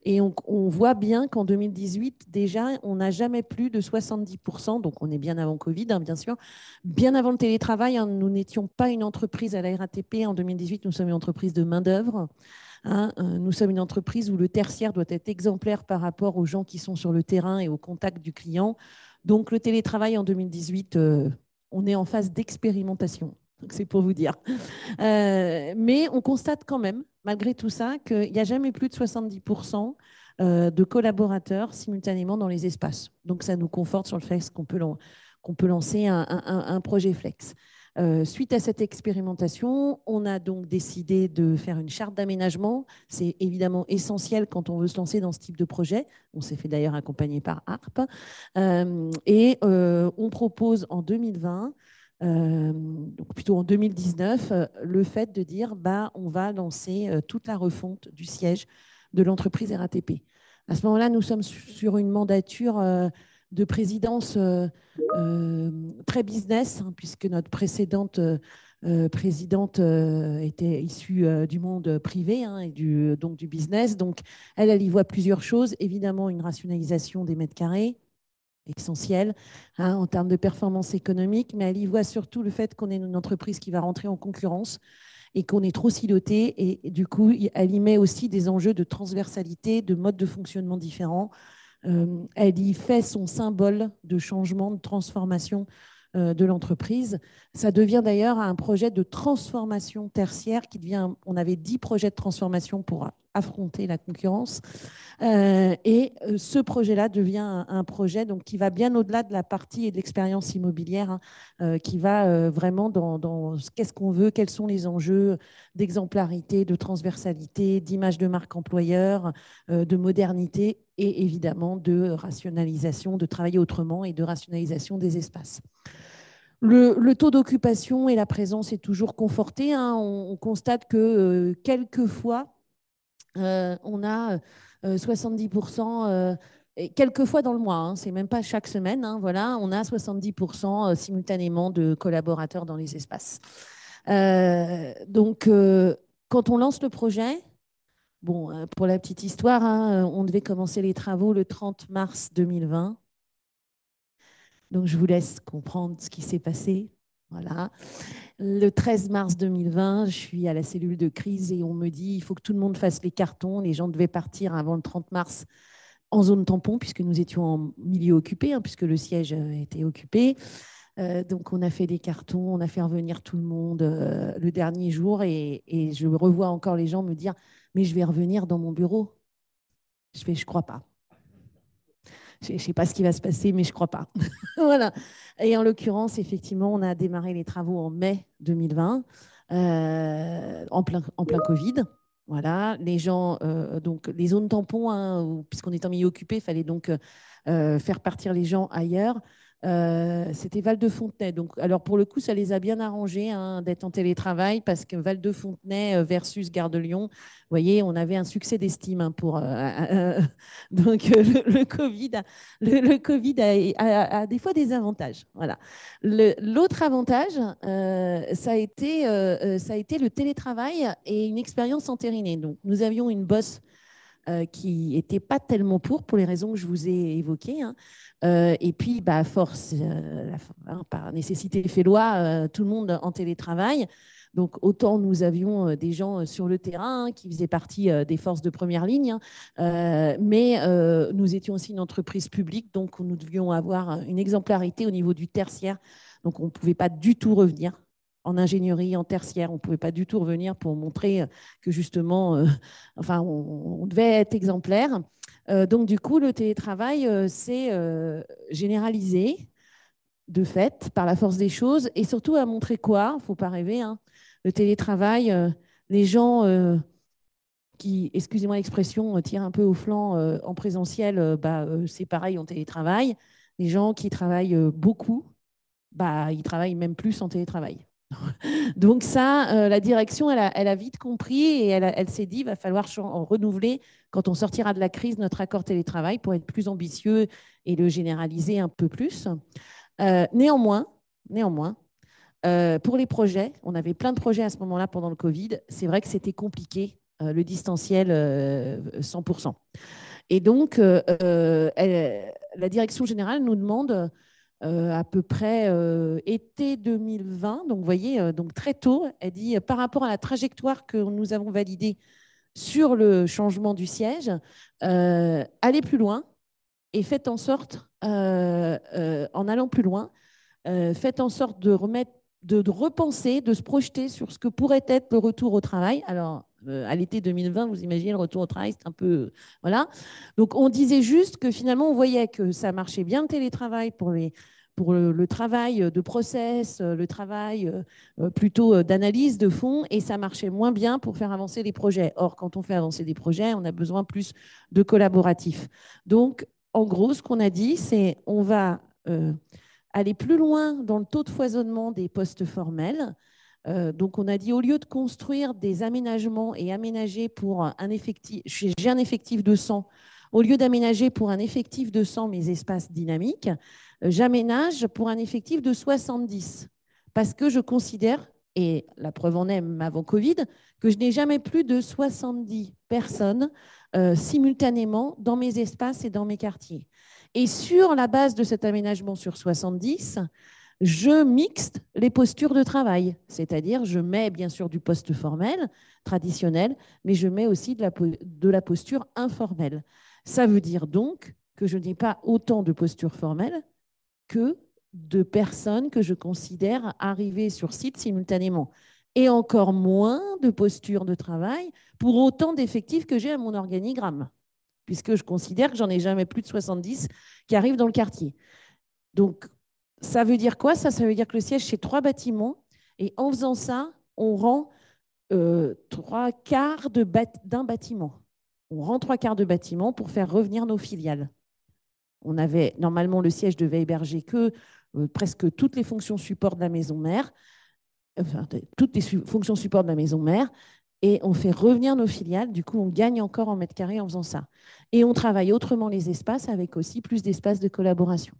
et on voit bien qu'en 2018, déjà, on n'a jamais plus de 70%, donc on est bien avant Covid, hein, bien sûr, bien avant le télétravail, hein, nous n'étions pas une entreprise à la RATP. En 2018, nous sommes une entreprise de main-d'œuvre. Hein, nous sommes une entreprise où le tertiaire doit être exemplaire par rapport aux gens qui sont sur le terrain et au contact du client. Donc, le télétravail en 2018, on est en phase d'expérimentation. C'est pour vous dire. Mais on constate quand même, malgré tout ça, qu'il n'y a jamais plus de 70% de collaborateurs simultanément dans les espaces. Donc, ça nous conforte sur le fait qu'on peut lancer un projet flex. Suite à cette expérimentation, on a donc décidé de faire une charte d'aménagement. C'est évidemment essentiel quand on veut se lancer dans ce type de projet. On s'est fait d'ailleurs accompagner par ARP. On propose en 2020, donc plutôt en 2019, le fait de dire on va lancer toute la refonte du siège de l'entreprise RATP. À ce moment-là, nous sommes sur une mandature de présidence très business, hein, puisque notre précédente présidente était issue du monde privé, hein, et donc du business. Donc, elle y voit plusieurs choses. Évidemment, une rationalisation des mètres carrés, essentiel, hein, en termes de performance économique, mais elle y voit surtout le fait qu'on est une entreprise qui va rentrer en concurrence et qu'on est trop siloté. Et du coup, elle y met aussi des enjeux de transversalité, de modes de fonctionnement différents. Elle y fait son symbole de changement, de transformation de l'entreprise. Ça devient d'ailleurs un projet de transformation tertiaire qui devient, on avait 10 projets de transformation pour affronter la concurrence. Ce projet-là devient un projet donc, qui va bien au-delà de la partie et de l'expérience immobilière, qui va vraiment dans qu'est-ce qu'on veut, quels sont les enjeux d'exemplarité, de transversalité, d'image de marque employeur, de modernité et évidemment de rationalisation, de travailler autrement et de rationalisation des espaces. Le taux d'occupation et la présence est toujours conforté. Hein. On constate que quelquefois, on a 70%, et quelquefois dans le mois, hein, c'est même pas chaque semaine, hein, voilà, on a 70% simultanément de collaborateurs dans les espaces. Donc, quand on lance le projet, bon, pour la petite histoire, hein, on devait commencer les travaux le 30 mars 2020. Donc, je vous laisse comprendre ce qui s'est passé. Voilà. Le 13 mars 2020, je suis à la cellule de crise et on me dit il faut que tout le monde fasse les cartons. Les gens devaient partir avant le 30 mars en zone tampon puisque nous étions en milieu occupé, hein, puisque le siège était occupé. Donc, on a fait des cartons, on a fait revenir tout le monde le dernier jour et je revois encore les gens me dire mais je vais revenir dans mon bureau. Je crois pas. Je ne sais pas ce qui va se passer, mais je ne crois pas. Voilà. Et en l'occurrence, effectivement, on a démarré les travaux en mai 2020, en plein Covid. Voilà. Les gens, donc les zones tampons, hein, puisqu'on est en milieu occupé, il fallait donc faire partir les gens ailleurs. C'était Val-de-Fontenay. Donc, alors pour le coup, ça les a bien arrangés hein, d'être en télétravail parce que Val-de-Fontenay versus Gare de Lyon, vous voyez, on avait un succès d'estime hein, pour. Donc le Covid a des fois des avantages. Voilà. L'autre avantage, ça a été le télétravail et une expérience entérinée. Donc nous avions une boss qui n'était pas tellement pour les raisons que je vous ai évoquées. Hein. Et puis, à force, par nécessité fait loi, tout le monde en télétravail. Donc, autant nous avions des gens sur le terrain hein, qui faisaient partie des forces de première ligne, hein, mais nous étions aussi une entreprise publique, donc nous devions avoir une exemplarité au niveau du tertiaire. Donc, on ne pouvait pas du tout revenir en ingénierie, en tertiaire. On ne pouvait pas du tout revenir pour montrer que justement, on devait être exemplaire. Donc, du coup, le télétravail s'est généralisé de fait par la force des choses et surtout à montrer quoi, il ne faut pas rêver, hein. Le télétravail, les gens qui, excusez-moi l'expression, tirent un peu au flanc en présentiel, c'est pareil en télétravail. Les gens qui travaillent beaucoup, ils travaillent même plus en télétravail. Donc ça, la direction, elle a vite compris et elle s'est dit, il va falloir renouveler, quand on sortira de la crise, notre accord télétravail pour être plus ambitieux et le généraliser un peu plus. Néanmoins, pour les projets, on avait plein de projets à ce moment-là pendant le Covid. C'est vrai que c'était compliqué, le distanciel 100%. Et donc, la direction générale nous demande à peu près été 2020, donc vous voyez, donc très tôt, elle dit par rapport à la trajectoire que nous avons validée sur le changement du siège, allez plus loin et faites en sorte, en allant plus loin, faites en sorte de remettre, de repenser, de se projeter sur ce que pourrait être le retour au travail. Alors, à l'été 2020, vous imaginez, le retour au travail, c'est un peu... Voilà. Donc, on disait juste que finalement, on voyait que ça marchait bien le télétravail pour le travail de process, le travail plutôt d'analyse de fond, et ça marchait moins bien pour faire avancer les projets. Or, quand on fait avancer des projets, on a besoin plus de collaboratifs. Donc, en gros, ce qu'on a dit, c'est on va aller plus loin dans le taux de foisonnement des postes formels. Donc, on a dit, au lieu de construire des aménagements et aménager pour un effectif, j'ai un effectif de 100, au lieu d'aménager pour un effectif de 100 mes espaces dynamiques, j'aménage pour un effectif de 70. Parce que je considère, et la preuve en est même avant Covid, que je n'ai jamais plus de 70 personnes simultanément dans mes espaces et dans mes quartiers. Et sur la base de cet aménagement sur 70, je mixte les postures de travail. C'est-à-dire, je mets bien sûr du poste formel, traditionnel, mais je mets aussi de la posture informelle. Ça veut dire donc que je n'ai pas autant de postures formelles que de personnes que je considère arriver sur site simultanément et encore moins de postures de travail pour autant d'effectifs que j'ai à mon organigramme, puisque je considère que j'en ai jamais plus de 70 qui arrivent dans le quartier. Donc, ça veut dire quoi? Ça veut dire que le siège, c'est 3 bâtiments et en faisant ça, on rend 3/4 d'un bâtiment. On rend 3/4 de bâtiment pour faire revenir nos filiales. On avait, normalement, le siège devait héberger que presque toutes les fonctions support de la maison mère, enfin, toutes les fonctions support de la maison mère, et on fait revenir nos filiales. Du coup, on gagne encore en mètres carrés en faisant ça. Et on travaille autrement les espaces avec aussi plus d'espaces de collaboration.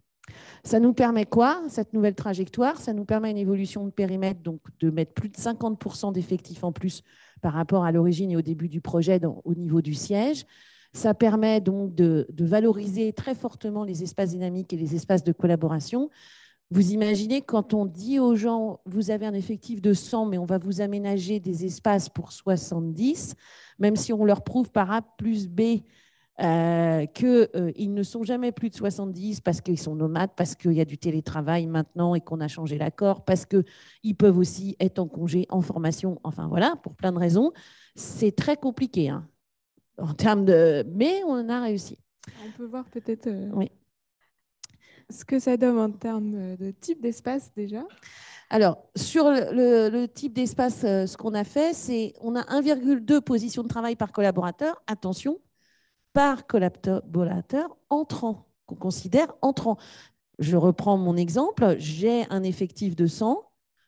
Ça nous permet quoi, cette nouvelle trajectoire? Ça nous permet une évolution de périmètre, donc de mettre plus de 50% d'effectifs en plus par rapport à l'origine et au début du projet au niveau du siège. Ça permet donc de valoriser très fortement les espaces dynamiques et les espaces de collaboration. Vous imaginez quand on dit aux gens, vous avez un effectif de 100, mais on va vous aménager des espaces pour 70, même si on leur prouve par A plus B qu'ils ne sont jamais plus de 70 parce qu'ils sont nomades, parce qu'il y a du télétravail maintenant et qu'on a changé l'accord, parce qu'ils peuvent aussi être en congé, en formation, enfin voilà, pour plein de raisons. C'est très compliqué hein, en termes de... Mais on a réussi. On peut voir peut-être oui. ce que ça donne en termes de type d'espace déjà. Alors, sur le type d'espace, ce qu'on a fait, c'est on a 1,2 positions de travail par collaborateur. Attention, par collaborateur entrant, qu'on considère entrant. Je reprends mon exemple, j'ai un effectif de 100,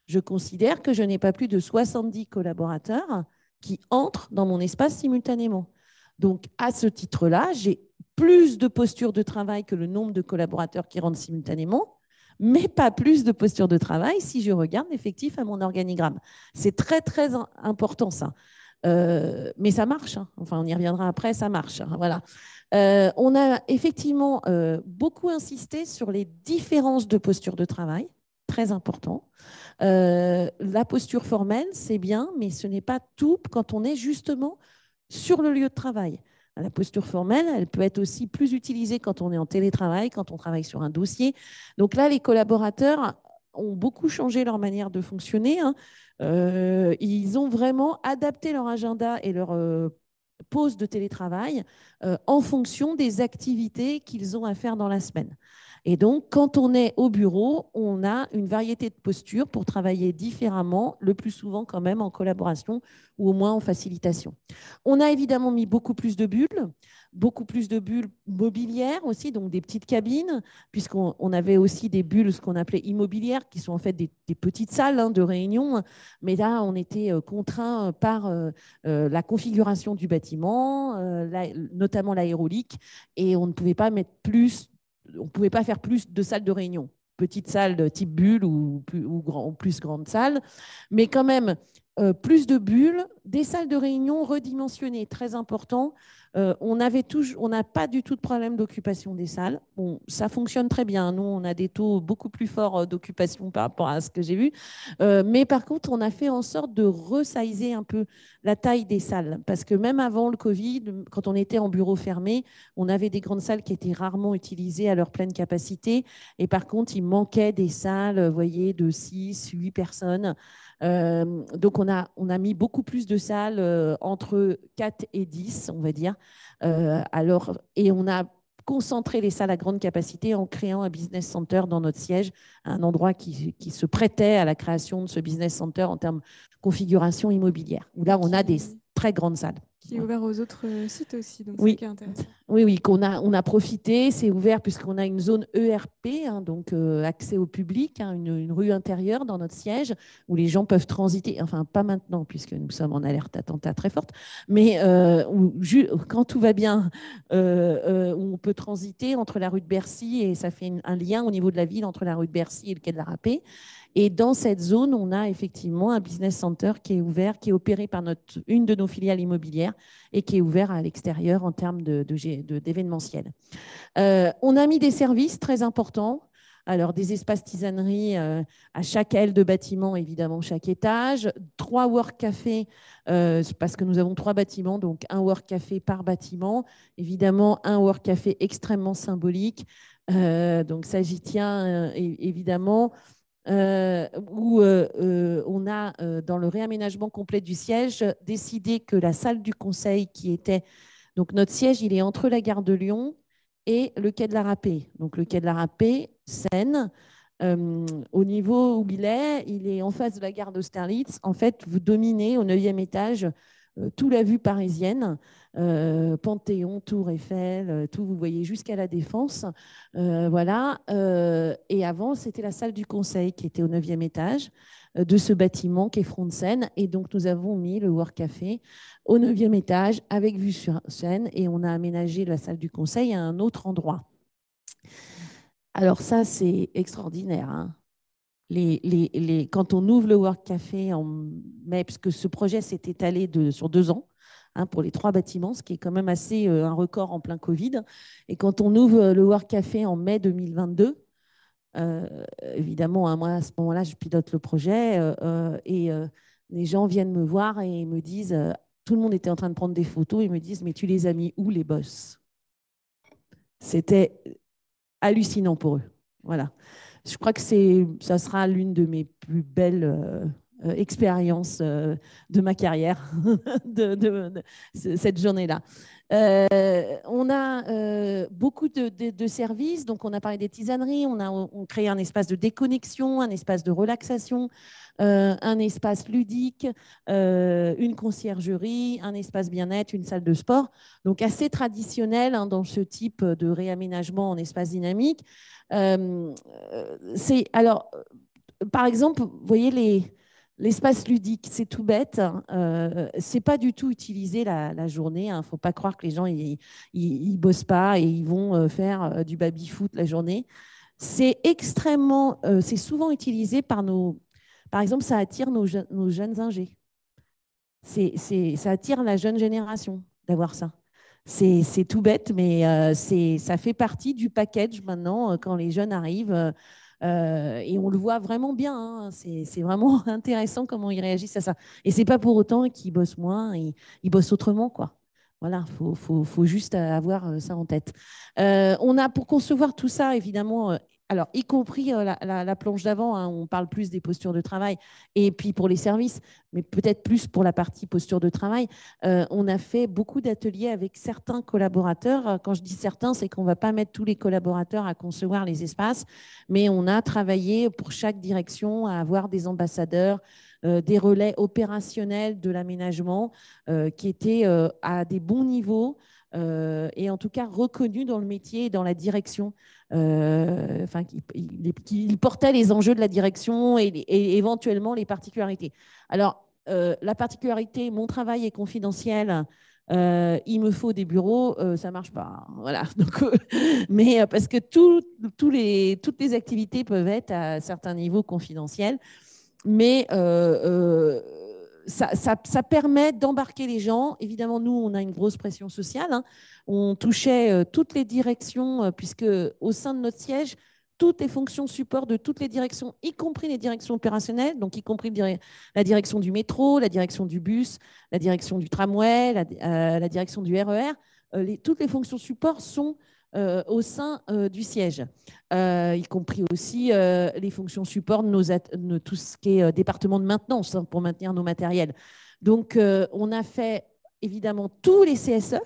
je considère que je n'ai pas plus de 70 collaborateurs qui entrent dans mon espace simultanément. Donc, à ce titre-là, j'ai plus de postures de travail que le nombre de collaborateurs qui rentrent simultanément, mais pas plus de postures de travail si je regarde l'effectif à mon organigramme. C'est très, très important ça. Mais ça marche, hein. Enfin on y reviendra après, ça marche. Hein. Voilà. On a effectivement beaucoup insisté sur les différences de posture de travail, très important. La posture formelle, c'est bien, mais ce n'est pas tout quand on est justement sur le lieu de travail. La posture formelle, elle peut être aussi plus utilisée quand on est en télétravail, quand on travaille sur un dossier. Donc là, les collaborateurs ont beaucoup changé leur manière de fonctionner. Hein. Ils ont vraiment adapté leur agenda et leur pause de télétravail en fonction des activités qu'ils ont à faire dans la semaine. Et donc, quand on est au bureau, on a une variété de postures pour travailler différemment, le plus souvent quand même en collaboration ou au moins en facilitation. On a évidemment mis beaucoup plus de bulles mobilières aussi, donc des petites cabines, puisqu'on avait aussi des bulles, ce qu'on appelait immobilières, qui sont en fait des petites salles hein, de réunion. Mais là, on était contraint par la configuration du bâtiment, notamment l'aérolique, et on ne pouvait pas mettre plus. On ne pouvait pas faire plus de salles de réunion, petite salle de type bulle ou plus grande salle, mais quand même plus de bulles, des salles de réunion redimensionnées, très important. On n'a pas du tout de problème d'occupation des salles. Bon, ça fonctionne très bien. Nous, on a des taux beaucoup plus forts d'occupation par rapport à ce que j'ai vu. Mais par contre, on a fait en sorte de resizer un peu la taille des salles. Parce que même avant le Covid, quand on était en bureau fermé, on avait des grandes salles qui étaient rarement utilisées à leur pleine capacité. Et par contre, il manquait des salles, vous voyez, de 6, 8 personnes. Donc, on a mis beaucoup plus de salles entre 4 et 10, on va dire. Et on a concentré les salles à grande capacité en créant un business center dans notre siège, un endroit qui se prêtait à la création de ce business center en termes de configuration immobilière, où là, on a des très grandes salles. Qui est ouvert aux autres sites aussi, donc oui. c'est qui est intéressant. Oui, on a profité, c'est ouvert puisqu'on a une zone ERP, hein, donc accès au public, hein, une rue intérieure dans notre siège où les gens peuvent transiter, enfin pas maintenant puisque nous sommes en alerte attentat très forte, mais quand tout va bien, on peut transiter entre la rue de Bercy et ça fait un lien au niveau de la ville entre la rue de Bercy et le quai de la Râpée. Et dans cette zone, on a effectivement un business center qui est ouvert, qui est opéré par une de nos filiales immobilières et qui est ouvert à l'extérieur en termes d'événementiel. On a mis des services très importants. Alors, des espaces tisanerie à chaque aile de bâtiment, évidemment, chaque étage. 3 work cafés, parce que nous avons 3 bâtiments, donc un work café par bâtiment. Évidemment, un work café extrêmement symbolique. Donc ça, j'y tiens évidemment. Où on a, dans le réaménagement complet du siège, décidé que la salle du conseil qui était... Donc notre siège, il est entre la gare de Lyon et le quai de la Râpée. Donc le quai de la Râpée, Seine, au niveau où il est en face de la gare d'Austerlitz. En fait, vous dominez au 9e étage toute la vue parisienne, Panthéon, Tour Eiffel, tout, vous voyez jusqu'à la Défense. Voilà. Et avant, c'était la salle du conseil qui était au 9e étage de ce bâtiment qui est front de Seine. Et donc, nous avons mis le Work Café au 9e étage avec vue sur Seine et on a aménagé la salle du conseil à un autre endroit. Alors ça, c'est extraordinaire, hein. Quand on ouvre le Work Café en mai, puisque ce projet s'est étalé sur 2 ans, hein, pour les 3 bâtiments, ce qui est quand même assez un record en plein Covid. Et quand on ouvre le Work Café en mai 2022, évidemment, hein, moi, à ce moment-là, je pilote le projet et les gens viennent me voir et me disent, tout le monde était en train de prendre des photos, et me disent, mais tu les as mis où, les boss? C'était hallucinant pour eux. Voilà. Je crois que ça sera l'une de mes plus belles expériences de ma carrière, cette journée-là. On a beaucoup de services. Donc, on a parlé des tisaneries, on crée un espace de déconnexion, un espace de relaxation, un espace ludique, une conciergerie, un espace bien-être, une salle de sport. Donc, assez traditionnel, hein, dans ce type de réaménagement en espace dynamique. Alors, par exemple, vous voyez l'espace ludique, c'est tout bête. C'est pas du tout utilisé la journée. Hein. Faut pas croire que les gens ils bossent pas et ils vont faire du baby-foot la journée. C'est extrêmement, c'est souvent utilisé par exemple, ça attire nos jeunes ingés. Ça attire la jeune génération d'avoir ça. C'est tout bête, mais ça fait partie du package maintenant quand les jeunes arrivent. Et on le voit vraiment bien. Hein. C'est vraiment intéressant comment ils réagissent à ça. Et c'est pas pour autant qu'ils bossent moins, ils bossent autrement, quoi. Voilà, faut juste avoir ça en tête. On a pour concevoir tout ça, évidemment, alors y compris la planche d'avant, hein, on parle plus des postures de travail, et puis pour les services, mais peut-être plus pour la partie posture de travail. On a fait beaucoup d'ateliers avec certains collaborateurs. Quand je dis certains, c'est qu'on ne va pas mettre tous les collaborateurs à concevoir les espaces, mais on a travaillé pour chaque direction à avoir des ambassadeurs, des relais opérationnels de l'aménagement qui étaient à des bons niveaux et en tout cas reconnus dans le métier et dans la direction. Qui portait les enjeux de la direction et éventuellement les particularités. Alors, la particularité, mon travail est confidentiel, il me faut des bureaux, ça ne marche pas. Voilà. Donc, mais parce que toutes les activités peuvent être à certains niveaux confidentiels, mais ça permet d'embarquer les gens. Évidemment, nous, on a une grosse pression sociale. Hein. On touchait toutes les directions, puisque au sein de notre siège, toutes les fonctions support de toutes les directions, y compris les directions opérationnelles, donc y compris la direction du métro, la direction du bus, la direction du tramway, la direction du RER, toutes les fonctions support sont au sein du siège, y compris aussi les fonctions support de tout ce qui est département de maintenance, hein, pour maintenir nos matériels. Donc, on a fait évidemment tous les CSE,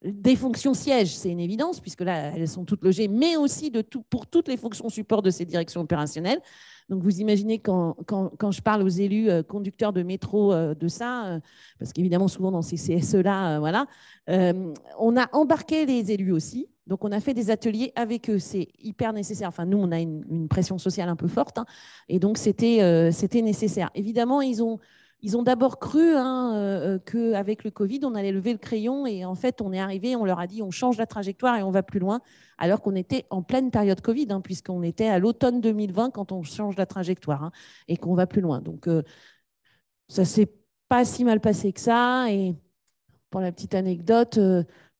des fonctions sièges, c'est une évidence, puisque là, elles sont toutes logées, mais aussi pour toutes les fonctions support de ces directions opérationnelles. Donc, vous imaginez quand je parle aux élus conducteurs de métro de ça, parce qu'évidemment, souvent dans ces CSE-là, voilà, on a embarqué les élus aussi. Donc, on a fait des ateliers avec eux. C'est hyper nécessaire. Enfin, nous, on a une pression sociale un peu forte, hein, et donc c'était nécessaire. Évidemment, ils ont d'abord cru qu'avec le Covid, on allait lever le crayon et en fait, on est arrivé, on leur a dit on change la trajectoire et on va plus loin, alors qu'on était en pleine période Covid, hein, puisqu'on était à l'automne 2020 quand on change la trajectoire, hein, et qu'on va plus loin. Donc, ça ne s'est pas si mal passé que ça. Et pour la petite anecdote,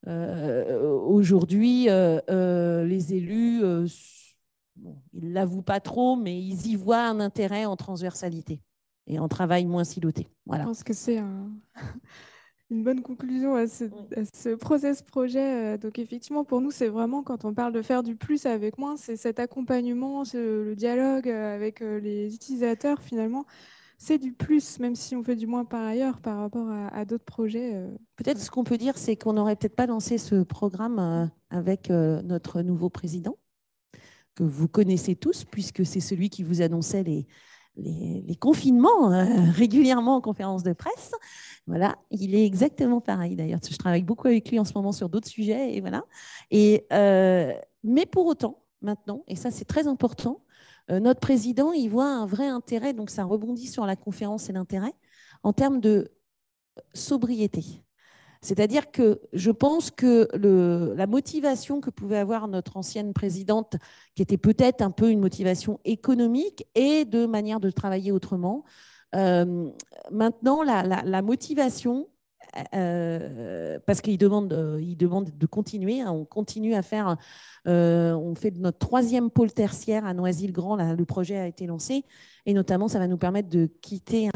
aujourd'hui, les élus, bon, ils ne l'avouent pas trop, mais ils y voient un intérêt en transversalité et en travail moins siloté. Voilà. Je pense que c'est une bonne conclusion à ce process projet. Donc effectivement, pour nous, c'est vraiment quand on parle de faire du plus avec moins, c'est cet accompagnement, le dialogue avec les utilisateurs finalement. C'est du plus, même si on fait du moins par ailleurs par rapport à d'autres projets. Peut-être ce qu'on peut dire, c'est qu'on n'aurait peut-être pas lancé ce programme avec notre nouveau président, que vous connaissez tous, puisque c'est celui qui vous annonçait les confinements régulièrement en conférence de presse. Voilà, il est exactement pareil d'ailleurs. Je travaille beaucoup avec lui en ce moment sur d'autres sujets. Et voilà. Mais pour autant, maintenant, et ça c'est très important, notre président, il voit un vrai intérêt, donc ça rebondit sur la conférence et l'intérêt, en termes de sobriété. C'est-à-dire que je pense que la motivation que pouvait avoir notre ancienne présidente, qui était peut-être un peu une motivation économique et de manière de travailler autrement, maintenant, la motivation, parce qu'il demande de continuer, hein, on continue à faire, on fait notre 3e pôle tertiaire à Noisy-le-Grand, le projet a été lancé, et notamment, ça va nous permettre de quitter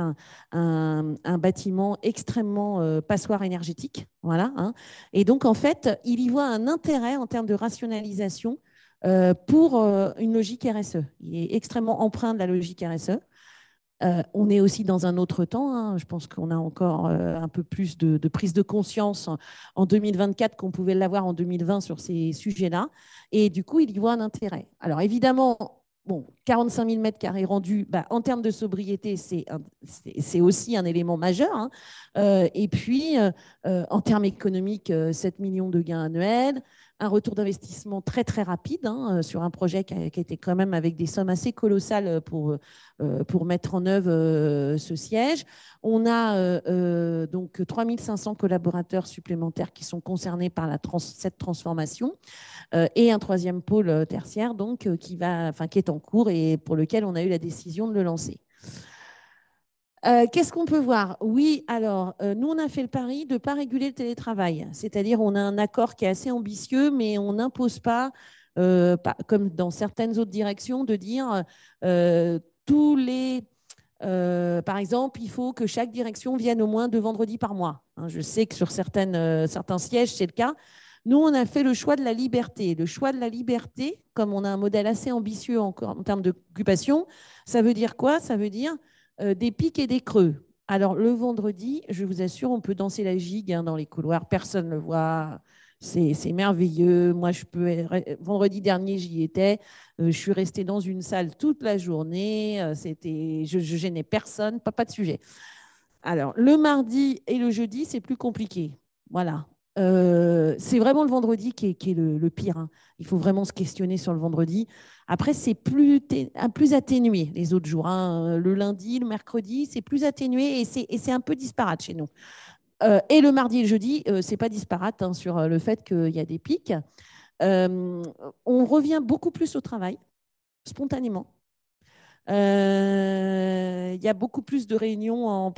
un bâtiment extrêmement passoire énergétique. Voilà, hein. Et donc, en fait, il y voit un intérêt en termes de rationalisation pour une logique RSE. Il est extrêmement empreint de la logique RSE. On est aussi dans un autre temps, hein. Je pense qu'on a encore un peu plus de prise de conscience en 2024 qu'on pouvait l'avoir en 2020 sur ces sujets-là. Et du coup, il y voit un intérêt. Alors évidemment, bon, 45 000 mètres carrés rendus, en termes de sobriété, c'est aussi un élément majeur, hein. Et puis, en termes économiques, 7 millions de gains annuels, un retour d'investissement très, très rapide, hein, sur un projet qui a été quand même avec des sommes assez colossales pour mettre en œuvre ce siège. On a donc 3 500 collaborateurs supplémentaires qui sont concernés par cette transformation et un 3e pôle tertiaire donc, qui est en cours et pour lequel on a eu la décision de le lancer. Qu'est-ce qu'on peut voir? Oui, alors, nous, on a fait le pari de ne pas réguler le télétravail. C'est-à-dire, on a un accord qui est assez ambitieux, mais on n'impose pas, comme dans certaines autres directions, de dire tous les... par exemple, il faut que chaque direction vienne au moins 2 vendredis par mois. Hein, je sais que sur certains sièges, c'est le cas. Nous, on a fait le choix de la liberté. Le choix de la liberté, comme on a un modèle assez ambitieux en termes d'occupation, ça veut dire quoi? Ça veut dire des pics et des creux. Alors, le vendredi, je vous assure, on peut danser la gigue dans les couloirs. Personne ne le voit. C'est merveilleux. Moi, vendredi dernier, j'y étais. Je suis restée dans une salle toute la journée. Je gênais personne, pas de sujet. Alors, le mardi et le jeudi, c'est plus compliqué. Voilà. C'est vraiment le vendredi qui est le pire, hein. Il faut vraiment se questionner sur le vendredi. Après, c'est plus atténué les autres jours, hein. Le lundi, le mercredi, c'est plus atténué et c'est un peu disparate chez nous. Et le mardi et le jeudi, c'est pas disparate, hein, sur le fait qu'il y a des pics. On revient beaucoup plus au travail, spontanément. Il y a beaucoup plus de réunions en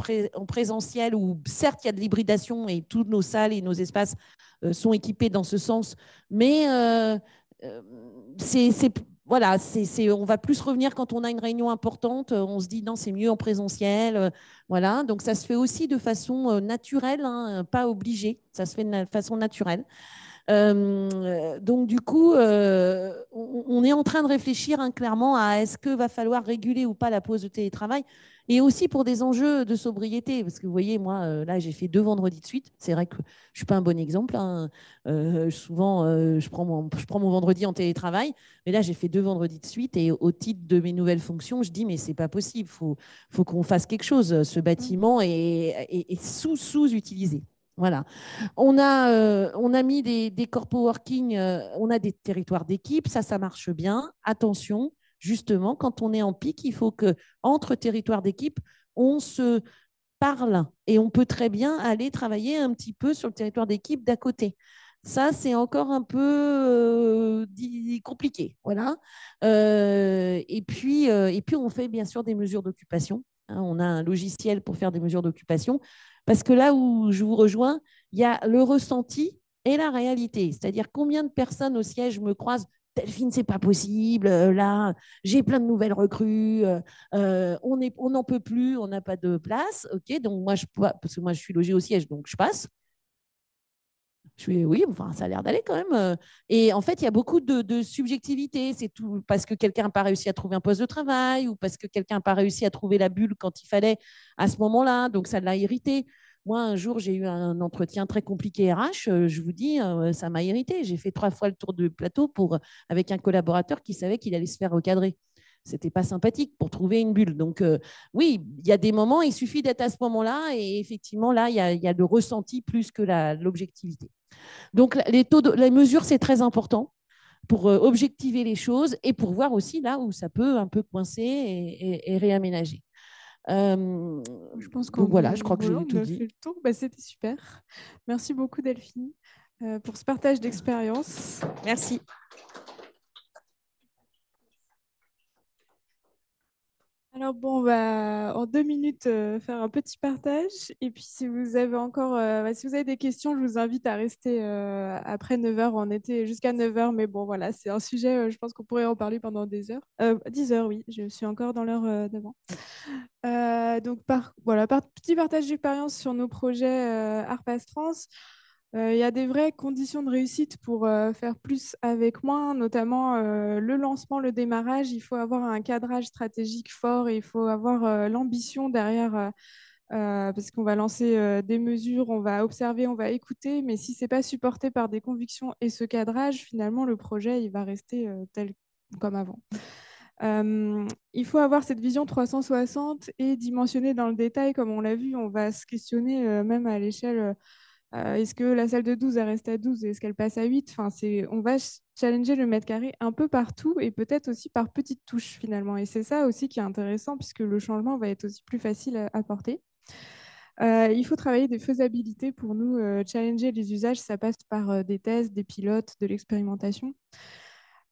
présentiel où, certes, il y a de l'hybridation et toutes nos salles et nos espaces sont équipés dans ce sens, mais voilà, on va plus revenir quand on a une réunion importante. On se dit non, c'est mieux en présentiel. Voilà, donc ça se fait aussi de façon naturelle, hein, pas obligée. Ça se fait de façon naturelle. Donc, du coup, on est en train de réfléchir, hein, clairement à est-ce qu'il va falloir réguler ou pas la pause de télétravail et aussi pour des enjeux de sobriété. Parce que vous voyez, moi, là, j'ai fait 2 vendredis de suite. C'est vrai que je ne suis pas un bon exemple, hein. Souvent, je prends mon vendredi en télétravail. Mais là, j'ai fait 2 vendredis de suite et au titre de mes nouvelles fonctions, je dis, mais ce n'est pas possible. Faut qu'on fasse quelque chose. Ce bâtiment est sous-utilisé. Voilà. On a mis des corpo-working, on a des territoires d'équipe, ça marche bien. Attention, justement, quand on est en pic, il faut que entre territoires d'équipe, on se parle et on peut très bien aller travailler un petit peu sur le territoire d'équipe d'à côté. Ça, c'est encore un peu compliqué. Voilà. Et puis, on fait bien sûr des mesures d'occupation, hein. On a un logiciel pour faire des mesures d'occupation. Parce que là où je vous rejoins, il y a le ressenti et la réalité. C'est-à-dire combien de personnes au siège me croisent Delphine, c'est pas possible. Là, j'ai plein de nouvelles recrues. On n'en peut plus, on n'a pas de place. Ok, donc moi, parce que moi, je suis logée au siège, donc je passe. Je fais oui, enfin, ça a l'air d'aller quand même. Et en fait, il y a beaucoup de subjectivité. C'est tout parce que quelqu'un n'a pas réussi à trouver un poste de travail ou parce que quelqu'un n'a pas réussi à trouver la bulle quand il fallait à ce moment-là. Donc, ça l'a irrité. Moi, un jour, j'ai eu un entretien très compliqué RH. Je vous dis, ça m'a irrité. J'ai fait 3 fois le tour du plateau avec un collaborateur qui savait qu'il allait se faire recadrer. C'était pas sympathique pour trouver une bulle. Donc, oui, il y a des moments, il suffit d'être à ce moment-là. Et effectivement, là, il y a le ressenti plus que l'objectivité. Donc, les mesures, c'est très important pour objectiver les choses et pour voir aussi là où ça peut un peu coincer et réaménager. Je pense Donc voilà, je qu'on crois que j'ai on tout a fait dit. le tour. Bah, c'était super. Merci beaucoup, Delphine, pour ce partage d'expérience. Merci. Alors bon, on va en 2 minutes faire un petit partage. Et puis si vous avez encore, si vous avez des questions, je vous invite à rester après 9 heures. On était jusqu'à 9 heures, mais bon, voilà, c'est un sujet, je pense qu'on pourrait en parler pendant des heures. 10 heures, oui, je suis encore dans l'heure d'avant. Donc, voilà, petit partage d'expérience sur nos projets Arpas France. Il y a des vraies conditions de réussite pour faire plus avec moins, notamment le lancement, le démarrage. Il faut avoir un cadrage stratégique fort et il faut avoir l'ambition derrière, parce qu'on va lancer des mesures, on va observer, on va écouter, mais si ce n'est pas supporté par des convictions et ce cadrage, finalement, le projet il va rester tel comme avant. Il faut avoir cette vision 360 et dimensionner dans le détail, comme on l'a vu, on va se questionner même à l'échelle. Est-ce que la salle de 12 elle reste à 12 et est-ce qu'elle passe à 8? Enfin, on va challenger le mètre carré un peu partout et peut-être aussi par petites touches finalement. Et c'est ça aussi qui est intéressant puisque le changement va être aussi plus facile à porter. Il faut travailler des faisabilités pour nous challenger les usages. Ça passe par des tests, des pilotes, de l'expérimentation.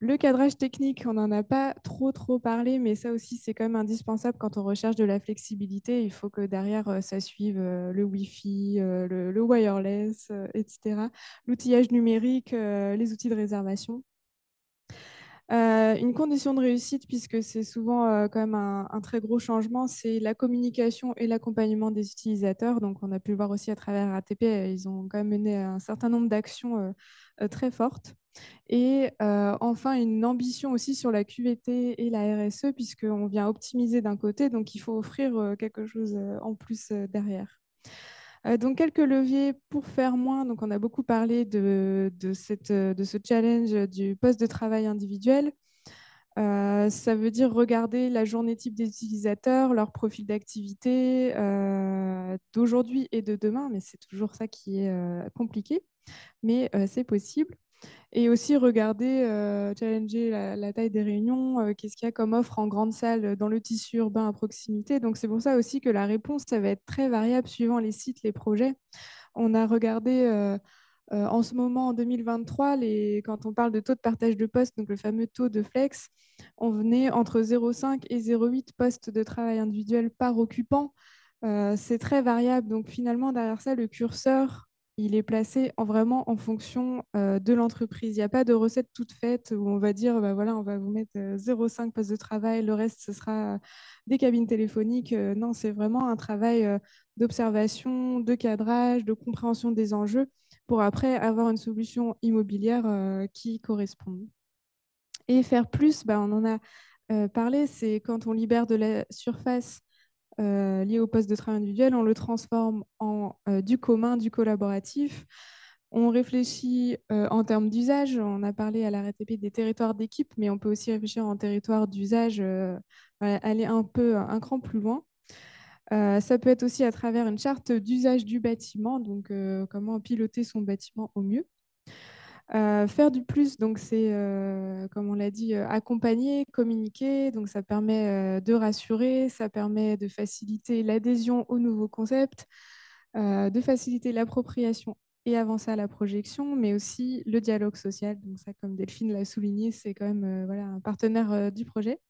Le cadrage technique, on n'en a pas trop parlé, mais ça aussi, c'est quand même indispensable quand on recherche de la flexibilité. Il faut que derrière, ça suive le Wi-Fi, le wireless, etc. L'outillage numérique, les outils de réservation. Une condition de réussite, puisque c'est souvent quand même un très gros changement, c'est la communication et l'accompagnement des utilisateurs. Donc, on a pu le voir aussi à travers ATP, ils ont quand même mené un certain nombre d'actions très fortes. Et enfin, une ambition aussi sur la QVT et la RSE, puisqu'on vient optimiser d'un côté, donc il faut offrir quelque chose en plus derrière. Donc, quelques leviers pour faire moins. Donc, on a beaucoup parlé de ce challenge du poste de travail individuel. Ça veut dire regarder la journée type des utilisateurs, leur profil d'activité d'aujourd'hui et de demain, mais c'est toujours ça qui est compliqué, mais c'est possible. Et aussi regarder, challenger la taille des réunions, qu'est-ce qu'il y a comme offre en grande salle dans le tissu urbain à proximité. Donc c'est pour ça aussi que la réponse, ça va être très variable suivant les sites, les projets. On a regardé en ce moment, en 2023, quand on parle de taux de partage de postes, donc le fameux taux de flex, on venait entre 0,5 et 0,8 postes de travail individuel par occupant. C'est très variable. Donc finalement, derrière ça, le curseur, il est placé vraiment en fonction de l'entreprise. Il n'y a pas de recette toute faite où on va dire, bah voilà, on va vous mettre 0,5 postes de travail, le reste, ce sera des cabines téléphoniques. Non, c'est vraiment un travail d'observation, de cadrage, de compréhension des enjeux pour après avoir une solution immobilière qui corresponde. Et faire plus, bah, on en a parlé, c'est quand on libère de la surface liée au poste de travail individuel, on le transforme en du commun, du collaboratif. On réfléchit en termes d'usage. On a parlé à la RATP des territoires d'équipe, mais on peut aussi réfléchir en territoire d'usage, aller un cran plus loin. Ça peut être aussi à travers une charte d'usage du bâtiment, donc comment piloter son bâtiment au mieux. Faire du plus, donc c'est, comme on l'a dit, accompagner, communiquer. Donc ça permet de rassurer, ça permet de faciliter l'adhésion aux nouveaux concepts, de faciliter l'appropriation et avancer à la projection, mais aussi le dialogue social. Donc ça, comme Delphine l'a souligné, c'est quand même voilà, un partenaire du projet.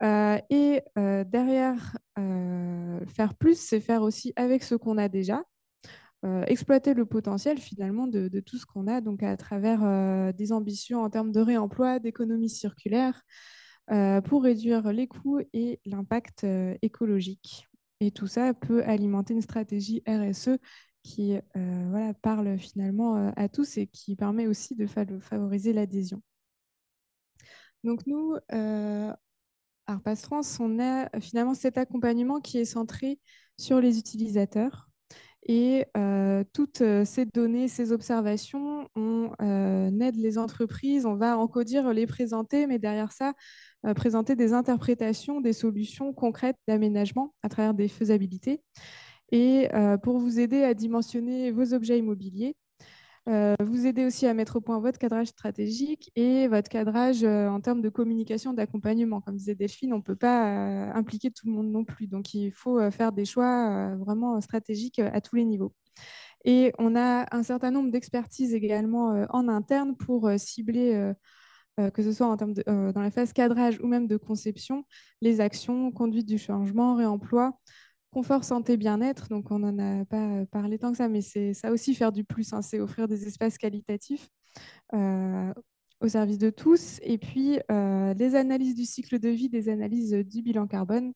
Derrière, faire plus, c'est faire aussi avec ce qu'on a déjà. exploiter le potentiel finalement de tout ce qu'on a, donc à travers des ambitions en termes de réemploi, d'économie circulaire, pour réduire les coûts et l'impact écologique. Et tout ça peut alimenter une stratégie RSE qui voilà, parle finalement à tous et qui permet aussi de favoriser l'adhésion. Donc nous, Arpas Trans, on a finalement cet accompagnement qui est centré sur les utilisateurs. Et toutes ces données, ces observations, on aide les entreprises, on va encoder, les présenter, mais derrière ça, présenter des interprétations, des solutions concrètes d'aménagement à travers des faisabilités. Et pour vous aider à dimensionner vos objets immobiliers, vous aider aussi à mettre au point votre cadrage stratégique et votre cadrage en termes de communication, d'accompagnement. Comme disait Delphine, on ne peut pas impliquer tout le monde non plus. Donc, il faut faire des choix vraiment stratégiques à tous les niveaux. Et on a un certain nombre d'expertises également en interne pour cibler, que ce soit en termes dans la phase cadrage ou même de conception, les actions, conduite du changement, réemploi, confort, santé, bien-être. Donc, on n'en a pas parlé tant que ça, mais c'est ça aussi faire du plus, hein, c'est offrir des espaces qualitatifs au service de tous. Et puis, les analyses du cycle de vie, des analyses du bilan carbone,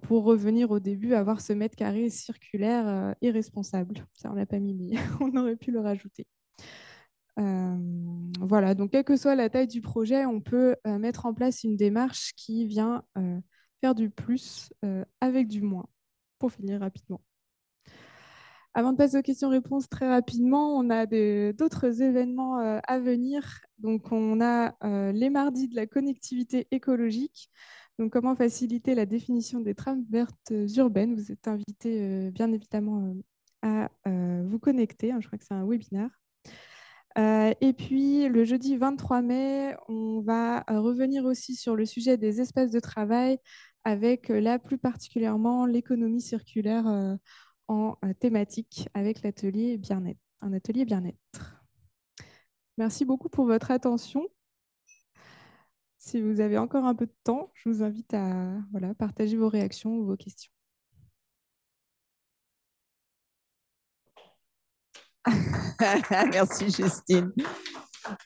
pour revenir au début, avoir ce mètre carré circulaire et responsable. Ça, on l'a pas mis, mais on aurait pu le rajouter. Voilà, donc quelle que soit la taille du projet, on peut mettre en place une démarche qui vient faire du plus avec du moins, pour finir rapidement. Avant de passer aux questions-réponses très rapidement, on a d'autres événements à venir. Donc, on a les mardis de la connectivité écologique. Donc, comment faciliter la définition des trames vertes urbaines. Vous êtes invités, bien évidemment, à vous connecter. Je crois que c'est un webinaire. Et puis, le jeudi 23 mai, on va revenir aussi sur le sujet des espaces de travail avec là plus particulièrement l'économie circulaire en thématique avec l'atelier bien-être, un atelier bien-être. Merci beaucoup pour votre attention. Si vous avez encore un peu de temps, je vous invite à partager vos réactions ou vos questions. Merci Justine.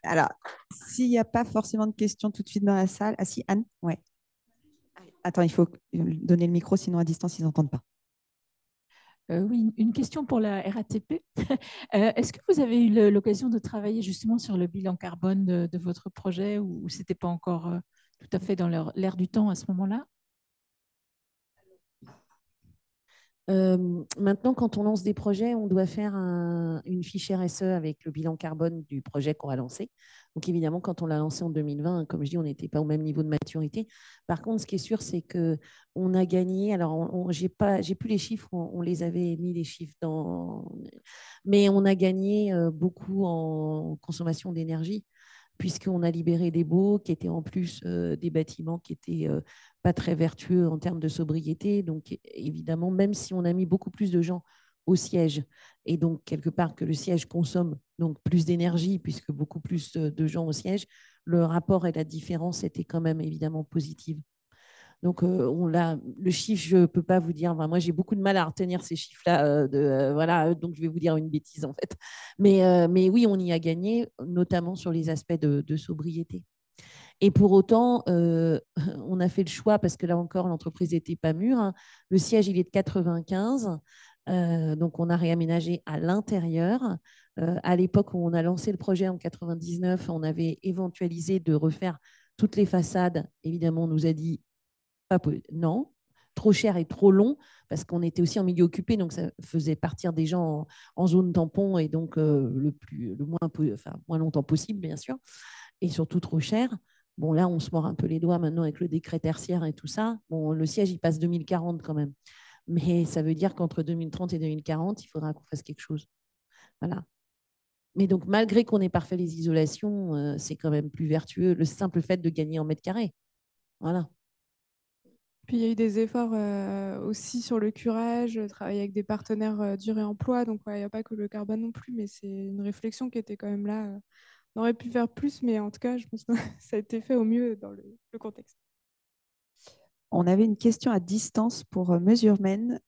Alors, s'il n'y a pas forcément de questions tout de suite dans la salle. Ah si, Anne? Ouais. Attends, il faut donner le micro, sinon à distance, ils n'entendent pas. Oui, une question pour la RATP. Est-ce que vous avez eu l'occasion de travailler justement sur le bilan carbone de votre projet ou ce n'était pas encore tout à fait dans l'air du temps à ce moment-là? Maintenant, quand on lance des projets, on doit faire une fiche RSE avec le bilan carbone du projet qu'on va lancer. Donc, évidemment, quand on l'a lancé en 2020, comme je dis, on n'était pas au même niveau de maturité. Par contre, ce qui est sûr, c'est qu'on a gagné. Alors, j'ai plus les chiffres, on les avait mis les chiffres mais on a gagné beaucoup en consommation d'énergie, puisqu'on a libéré des baux qui étaient en plus des bâtiments qui étaient pas très vertueux en termes de sobriété. Donc, évidemment, même si on a mis beaucoup plus de gens au siège, et donc quelque part que le siège consomme donc plus d'énergie, puisque beaucoup plus de gens au siège, le rapport et la différence étaient quand même évidemment positives. Donc, le chiffre, je ne peux pas vous dire. Enfin, moi, j'ai beaucoup de mal à retenir ces chiffres-là. Voilà, donc je vais vous dire une bêtise, en fait. Mais oui, on y a gagné, notamment sur les aspects de sobriété. Et pour autant, on a fait le choix, parce que là encore, l'entreprise n'était pas mûre, hein. Le siège, il est de 95. Donc, on a réaménagé à l'intérieur. À l'époque où on a lancé le projet en 99, on avait éventualisé de refaire toutes les façades. Évidemment, on nous a dit non, trop cher et trop long, parce qu'on était aussi en milieu occupé, donc ça faisait partir des gens en zone tampon, et donc moins longtemps possible, bien sûr, et surtout trop cher. Bon, là, on se mord un peu les doigts maintenant avec le décret tertiaire et tout ça. Bon, le siège, il passe 2040 quand même. Mais ça veut dire qu'entre 2030 et 2040, il faudra qu'on fasse quelque chose. Voilà. Mais donc, malgré qu'on ait parfait les isolations, c'est quand même plus vertueux le simple fait de gagner en mètres carrés. Voilà. Puis il y a eu des efforts aussi sur le curage, travailler avec des partenaires du réemploi. Donc, il n'y a pas que le carbone non plus, mais c'est une réflexion qui était quand même là. On aurait pu faire plus, mais en tout cas, je pense que ça a été fait au mieux dans le contexte. On avait une question à distance pour Mesurement.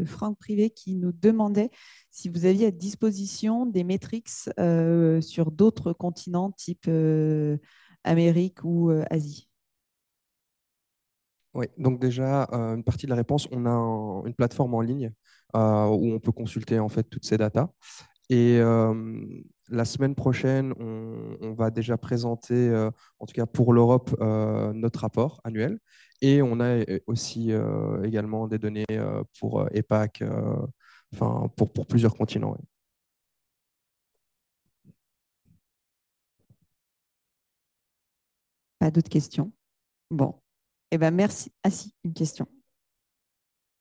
Franck Privé qui nous demandait si vous aviez à disposition des métriques sur d'autres continents, type Amérique ou Asie. Oui, donc déjà, une partie de la réponse, on a une plateforme en ligne où on peut consulter en fait toutes ces datas. Et la semaine prochaine, on va déjà présenter, en tout cas pour l'Europe, notre rapport annuel. Et on a aussi également des données pour EPAC, enfin pour plusieurs continents. Ouais. Pas d'autres questions? Bon. Eh ben, merci. Ah si, une question.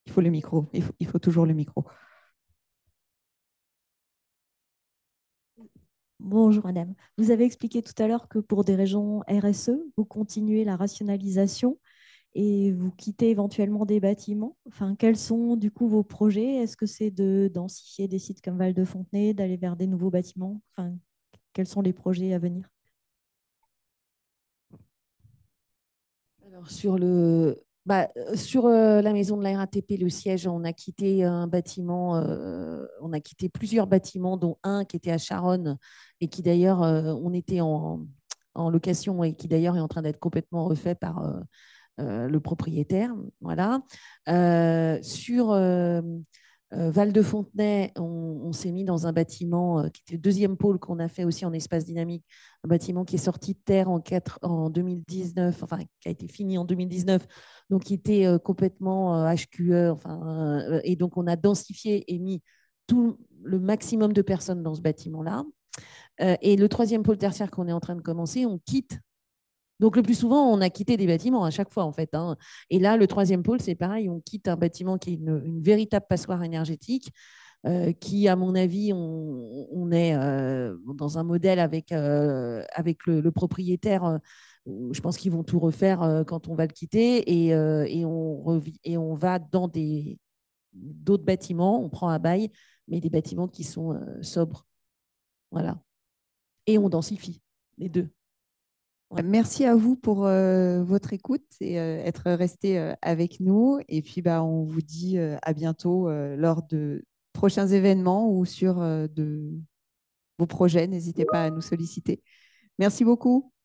Il faut le micro. Il faut toujours le micro. Bonjour madame. Vous avez expliqué tout à l'heure que pour des raisons RSE, vous continuez la rationalisation et vous quittez éventuellement des bâtiments. Enfin, quels sont du coup vos projets? Est-ce que c'est de densifier des sites comme Val-de-Fontenay, d'aller vers des nouveaux bâtiments? Enfin, quels sont les projets à venir? Alors, sur la maison de la RATP, le siège, on a quitté un bâtiment, on a quitté plusieurs bâtiments, dont un qui était à Charonne et qui d'ailleurs, on était en location et qui d'ailleurs est en train d'être complètement refait par le propriétaire. Voilà. Sur Val-de-Fontenay, on s'est mis dans un bâtiment qui était le deuxième pôle qu'on a fait aussi en espace dynamique, un bâtiment qui est sorti de terre en 2019, enfin qui a été fini en 2019, donc qui était complètement HQE, enfin, et donc on a densifié et mis tout le maximum de personnes dans ce bâtiment-là. Et le troisième pôle tertiaire qu'on est en train de commencer, on quitte. Donc, le plus souvent, on a quitté des bâtiments à chaque fois, en fait. Hein. Et là, le troisième pôle, c'est pareil, on quitte un bâtiment qui est une véritable passoire énergétique, qui, à mon avis, on est dans un modèle avec le propriétaire. Je pense qu'ils vont tout refaire quand on va le quitter et on va dans d'autres bâtiments, on prend à bail, mais des bâtiments qui sont sobres. Voilà. Et on densifie les deux. Ouais. Merci à vous pour votre écoute et être resté avec nous. Et puis, bah, on vous dit à bientôt lors de prochains événements ou sur de vos projets. N'hésitez pas à nous solliciter. Merci beaucoup.